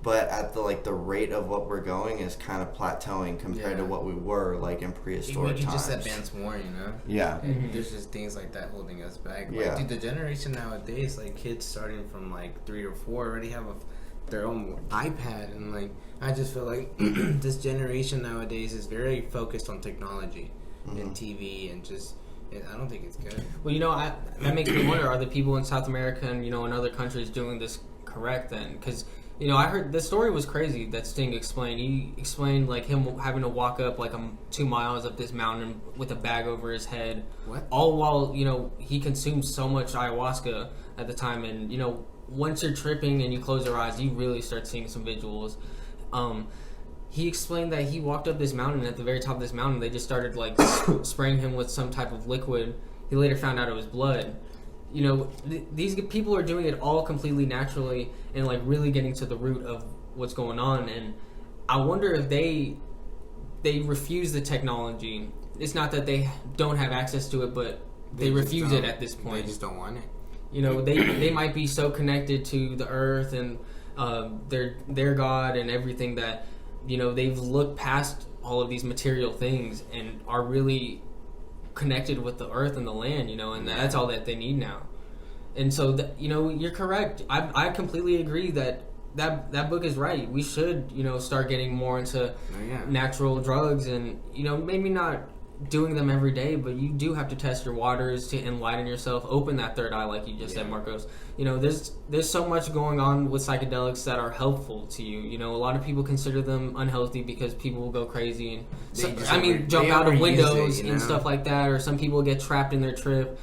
But at the rate of what we're going is kind of plateauing compared to what we were like in prehistoric times. We just advance more, Yeah. Mm-hmm. There's just things like that holding us back. Like, dude, the generation nowadays, like kids starting from like 3 or 4 already have their own iPad, and like I just feel like this generation nowadays is very focused on technology and TV and just. I don't think it's good. Well, that makes me wonder: are the people in South America and in other countries doing this correct then? Because I heard the story was crazy that Sting explained. He explained like him having to walk up like 2 miles up this mountain with a bag over his head. What? All while he consumed so much ayahuasca at the time, and once you're tripping and you close your eyes, you really start seeing some visuals. He explained that he walked up this mountain, and at the very top of this mountain, they just started like spraying him with some type of liquid. He later found out it was blood. These people are doing it all completely naturally and like really getting to the root of what's going on. And I wonder if they refuse the technology. It's not that they don't have access to it, but they refuse it at this point. They just don't want it. They might be so connected to the earth and their God and everything that they've looked past all of these material things and are really connected with the earth and the land, and that's all that they need now. And so, you're correct. I completely agree that book is right. We should, start getting more into natural drugs and, maybe not doing them every day, but you do have to test your waters to enlighten yourself, open that third eye, like you just said, Marcos. There's so much going on with psychedelics that are helpful to you. A lot of people consider them unhealthy because people will go crazy and jump out of windows and stuff like that, or some people get trapped in their trip.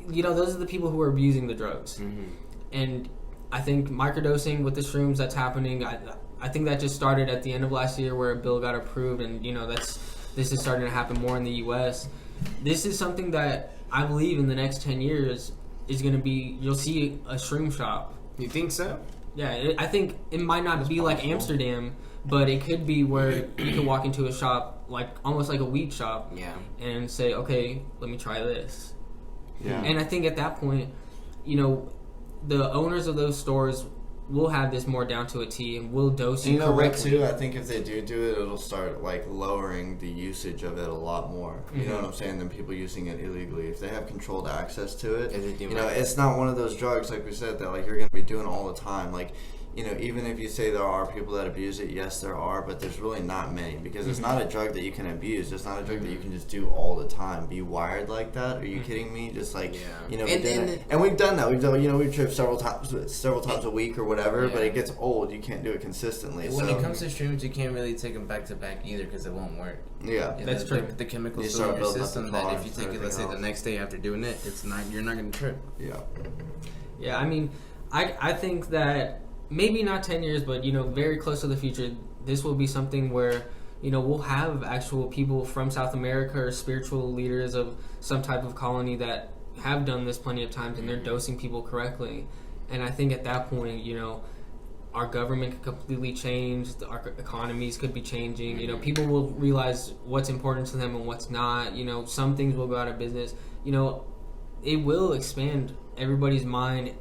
Those are the people who are abusing the drugs. Mm-hmm. And I think microdosing with the shrooms that's happening, I think that just started at the end of last year where a bill got approved, and this is starting to happen more in the U.S. This is something that I believe in the next 10 years is going to be, you'll see a shroom shop. You think so? Yeah, I think it might not be like Amsterdam, but it could be where you could walk into a shop, like almost like a weed shop, and say, okay, let me try this. Yeah. And I think at that point, the owners of those stores will have this more down to a T and will dose you correctly. Too, I think if they do it, it'll start like lowering the usage of it a lot more. You know what I'm saying? Than people using it illegally. If they have controlled access to it, it's not one of those drugs like we said that like you're going to be doing all the time. Like, even if you say there are people that abuse it, yes, there are, but there's really not many because it's not a drug that you can abuse. It's not a drug that you can just do all the time. Be wired like that? Are you kidding me? Just like, and we've done that. We've done, we've tripped several times a week or whatever, but it gets old. You can't do it consistently. When it comes to shrooms, you can't really take them back to back either because it won't work. Yeah, that's true. The chemicals still in your system that if you take it, let's say the next day after doing it, you're not going to trip. Yeah. Yeah, I think that maybe not 10 years, but, very close to the future, this will be something where, we'll have actual people from South America or spiritual leaders of some type of colony that have done this plenty of times and they're dosing people correctly. And I think at that point, our government could completely change, our economies could be changing, people will realize what's important to them and what's not, some things will go out of business. It will expand everybody's mind,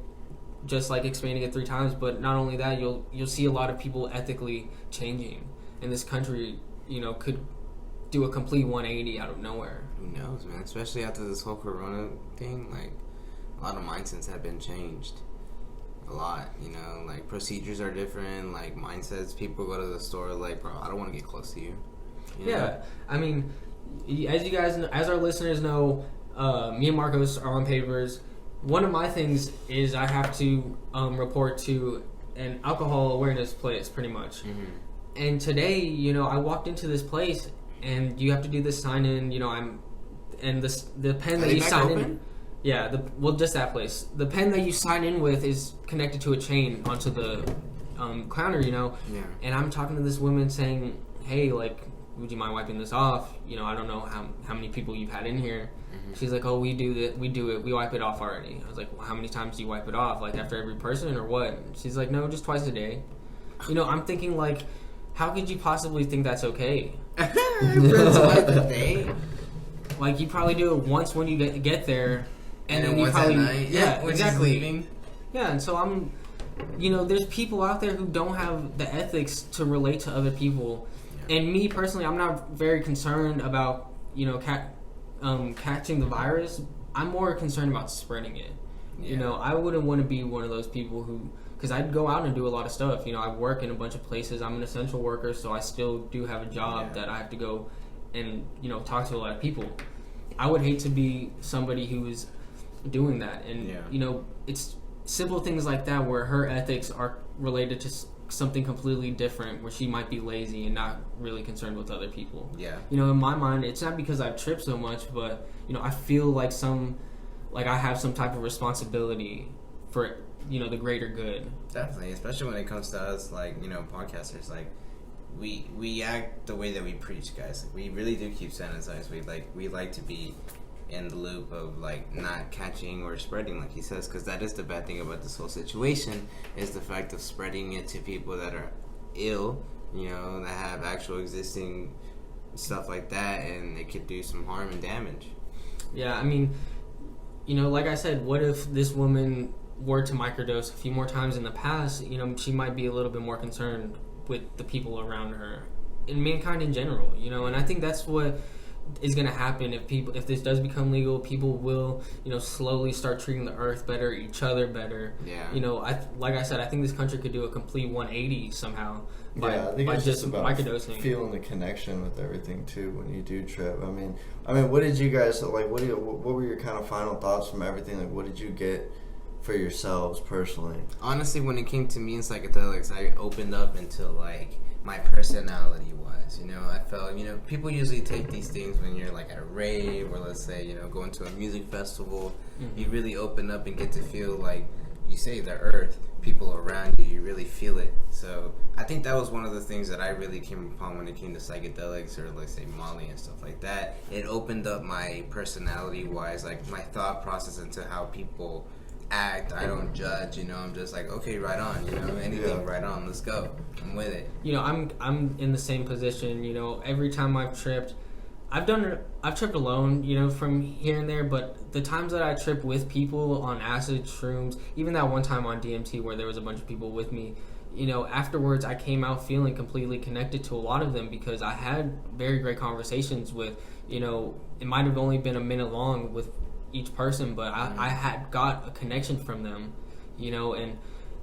just like expanding it 3 times, but not only that, you'll see a lot of people ethically changing, and this country, could do a complete 180 out of nowhere. Who knows, man? Especially after this whole Corona thing, like a lot of mindsets have been changed. A lot, like procedures are different, like mindsets. People go to the store like, bro, I don't want to get close to you. Yeah, as you guys, as our listeners know, me and Marcos are on papers. One of my things is I have to report to an alcohol awareness place, pretty much. Mm-hmm. And today, you know, I walked into this place, and you have to do this sign in. You know, the pen that you sign in. Yeah, just that place. The pen that you sign in with is connected to a chain onto the counter, you know. Yeah. And I'm talking to this woman saying, "Hey, like, would you mind wiping this off? You know, I don't know how many people you've had in here." Mm-hmm. She's like, "Oh, we do it. We wipe it off already." I was like, "Well, how many times do you wipe it off? Like after every person or what?" She's like, "No, just twice a day." You know, I'm thinking like, how could you possibly think that's okay? Twice a day? Like you probably do it once when you get there. And then once at night. Yeah, exactly. Leaving. Yeah, and so you know, there's people out there who don't have the ethics to relate to other people. Yeah. And me personally, I'm not very concerned about, you know, catching the virus. I'm more concerned about spreading it. Yeah. You know, I wouldn't want to be one of those people who, because I'd go out and do a lot of stuff. You know, I work in a bunch of places. I'm an essential worker, so I still do have a job that I have to go and, you know, talk to a lot of people. I would hate to be somebody who is doing that, and you know, it's simple things like that where her ethics are related to something completely different, where she might be lazy and not really concerned with other people. Yeah, you know, in my mind, it's not because I've tripped so much, but you know, I feel like I have some type of responsibility for, you know, the greater good. Definitely, especially when it comes to us, like, you know, podcasters. Like, we act the way that we preach, guys. Like, we really do keep sanitized. We like to be in the loop of like not catching or spreading, like he says, because that is the bad thing about this whole situation, is the fact of spreading it to people that are ill, you know, that have actual existing stuff like that, and it could do some harm and damage. Yeah, I mean, you know, like I said, what if this woman were to microdose a few more times in the past? You know, she might be a little bit more concerned with the people around her and mankind in general, you know. And I think that's what is going to happen if this does become legal. People will, you know, slowly start treating the earth better, each other better. Yeah. You know, like I said, I think this country could do a complete 180 somehow by just about microdosing. Feeling the connection with everything too when you do trip. I mean, what did you guys like? What were your kind of final thoughts from everything? Like, what did you get for yourselves personally? Honestly, when it came to me and psychedelics, I opened up into like my personality wise, you know. I felt, you know, people usually take these things when you're like at a rave, or let's say, you know, going to a music festival. Mm-hmm. You really open up and get to feel, like you say, the earth, people around you. You really feel it. So I think that was one of the things that I really came upon when it came to psychedelics, or let's say Molly and stuff like that. It opened up my personality wise, like my thought process into how people act. I don't judge, you know. I'm just like, okay, right on, you know, anything, right on, let's go, I'm with it. You know, I'm in the same position. You know, every time I've tripped alone, you know, from here and there, but the times that I trip with people on acid, shrooms, even that one time on DMT where there was a bunch of people with me, you know, afterwards I came out feeling completely connected to a lot of them, because I had very great conversations with, you know, it might have only been a minute long with each person, but I had got a connection from them, you know. And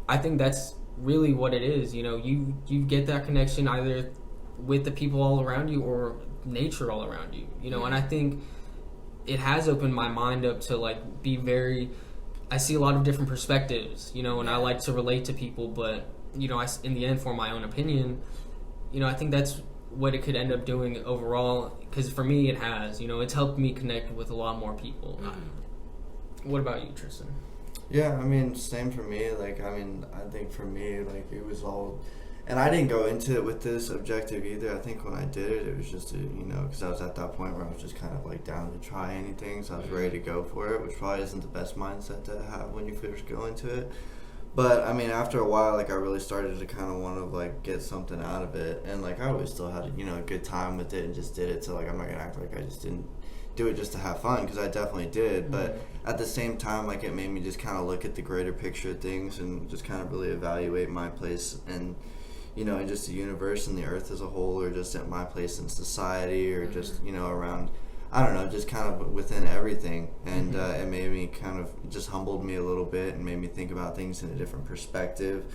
I think that's really what it is. You know, you get that connection either with the people all around you or nature all around you, you know. And I think it has opened my mind up to like I see a lot of different perspectives, you know, and I like to relate to people, but you know, in the end, for my own opinion, you know, I think that's what it could end up doing overall, because for me it has, you know, it's helped me connect with a lot more people. What about you, Tristan? Yeah, I mean, same for me. Like, I mean, I think for me, like, it was all, and I didn't go into it with this objective either. I think when I did it, it was just you know, because I was at that point where I was just kind of like down to try anything, so I was ready to go for it, which probably isn't the best mindset to have when you first go into it. But, I mean, after a while, like, I really started to kind of want to, like, get something out of it. And, like, I always still had, you know, a good time with it and just did it. So, like, I'm not going to act like I just didn't do it just to have fun, because I definitely did. Mm-hmm. But at the same time, like, it made me just kind of look at the greater picture of things and just kind of really evaluate my place and, you know, in just the universe and the earth as a whole, or just at my place in society, or just, you know, around, I don't know, just kind of within everything. And it made me kind of, just humbled me a little bit and made me think about things in a different perspective.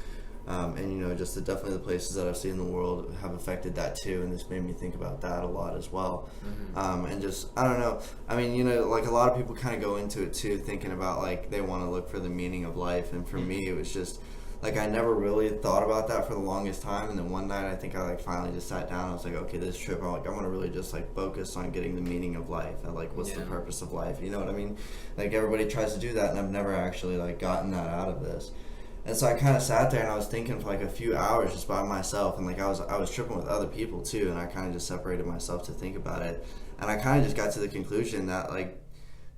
And just definitely the places that I've seen in the world have affected that too, and this made me think about that a lot as well. And just, I don't know, I mean, like a lot of people kind of go into it too thinking about like they want to look for the meaning of life, and for me it was just like I never really thought about that for the longest time, and then one night I think I like finally just sat down. I was like, okay, this trip, I'm gonna really just like focus on getting the meaning of life and like what's the purpose of life, you know what I mean? Like everybody tries to do that, and I've never actually like gotten that out of this. And so I kind of sat there and I was thinking for like a few hours just by myself, and like I was tripping with other people too, and I kind of just separated myself to think about it, and I kind of just got to the conclusion that like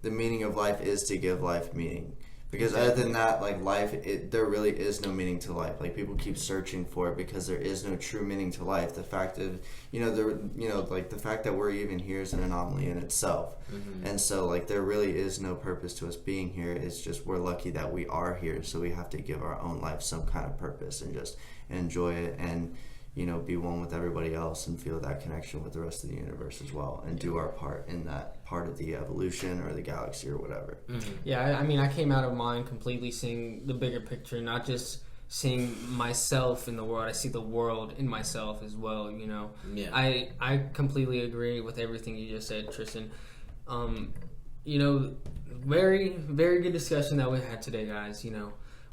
the meaning of life is to give life meaning. Because other than that, like life, there really is no meaning to life. Like people keep searching for it because there is no true meaning to life. The fact of, like the fact that we're even here is an anomaly in itself. And so like there really is no purpose to us being here. It's just we're lucky that we are here. So we have to give our own life some kind of purpose and just enjoy it and, be one with everybody else and feel that connection with the rest of the universe as well, and do our part in that part of the evolution or the galaxy or whatever. Yeah, I mean, I came out of mine completely seeing the bigger picture, not just seeing myself in the world. I see the world in myself as well, Yeah. I completely agree with everything you just said, Tristan. Very, very good discussion that we had today, guys,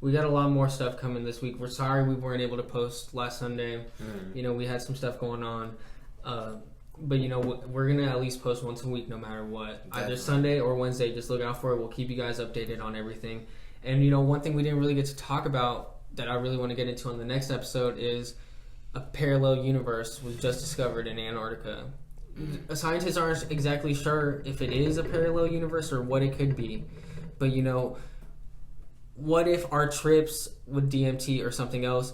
We got a lot more stuff coming this week. We're sorry we weren't able to post last Sunday. We had some stuff going on. But, we're going to at least post once a week no matter what. Definitely. Either Sunday or Wednesday. Just look out for it. We'll keep you guys updated on everything. And, one thing we didn't really get to talk about that I really want to get into on the next episode is a parallel universe was just discovered in Antarctica. Scientists aren't exactly sure if it is a parallel universe or what it could be. But, what if our trips with DMT or something else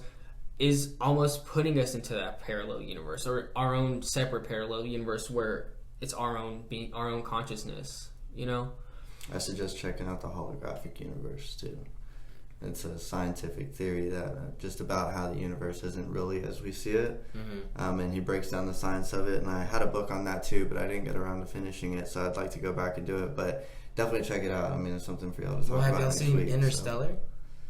is almost putting us into that parallel universe, or our own separate parallel universe where it's our own consciousness, I suggest checking out the holographic universe too. It's a scientific theory that just about how the universe isn't really as we see it. And he breaks down the science of it, and I had a book on that too, but I didn't get around to finishing it, so I'd like to go back and do it. But definitely check it out. I mean, it's something for y'all to talk about. Have y'all seen Interstellar? So.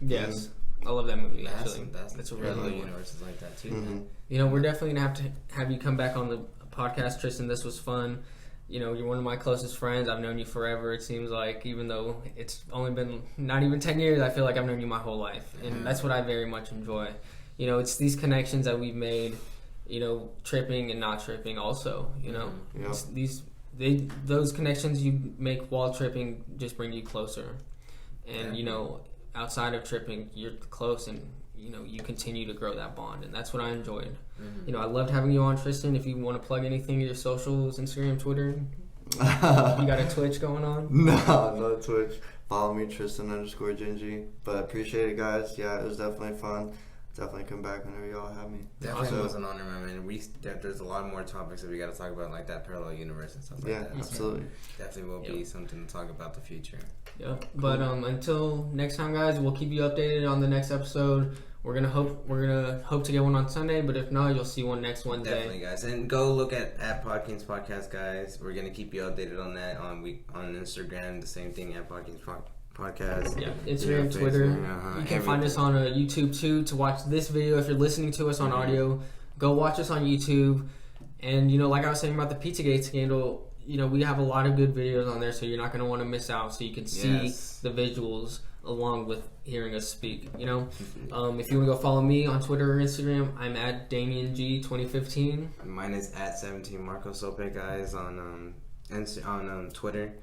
Yes. I love that movie, actually. That's a parallel universe like that too. We're definitely going to have you come back on the podcast, Tristan. This was fun. You're one of my closest friends. I've known you forever, it seems like, even though it's only been not even 10 years, I feel like I've known you my whole life. And that's what I very much enjoy. It's these connections that we've made, tripping and not tripping also, It's those connections you make while tripping just bring you closer. And, outside of tripping, you're close and, you continue to grow that bond. And that's what I enjoyed. I loved having you on, Tristan. If you want to plug anything, your socials, Instagram, Twitter. You got a Twitch going on? No Twitch. Follow me, Tristan_Gingy. But appreciate it, guys. Yeah, it was definitely fun. Definitely come back whenever y'all have me. Definitely was an honor, man. There's a lot more topics that we got to talk about, like that parallel universe and stuff like that. Yeah, absolutely. Definitely will be something to talk about the future. Yep. But until next time, guys, we'll keep you updated on the next episode. We're gonna hope to get one on Sunday, but if not, you'll see one next Wednesday. Definitely, guys, and go look at Podkings Podcast, guys. We're gonna keep you updated on that on Instagram. The same thing at Podkings Podcast. Yeah, Instagram, Twitter. You can find us on YouTube too to watch this video. If you're listening to us on audio, go watch us on YouTube. And like I was saying about the Pizzagate scandal, we have a lot of good videos on there, so you're not going to want to miss out. So you can see the visuals along with hearing us speak. If you want to go follow me on Twitter or Instagram, I'm at DamianG2015. Mine is at 17 Marcos Sope, guys, on Twitter.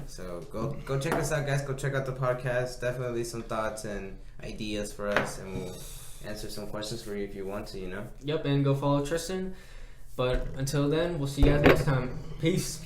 So go check us out, guys. Go check out the podcast. Definitely some thoughts and ideas for us, and we'll answer some questions for you if you want to. Yep, and go follow Tristan. But until then, we'll see you guys next time. Peace.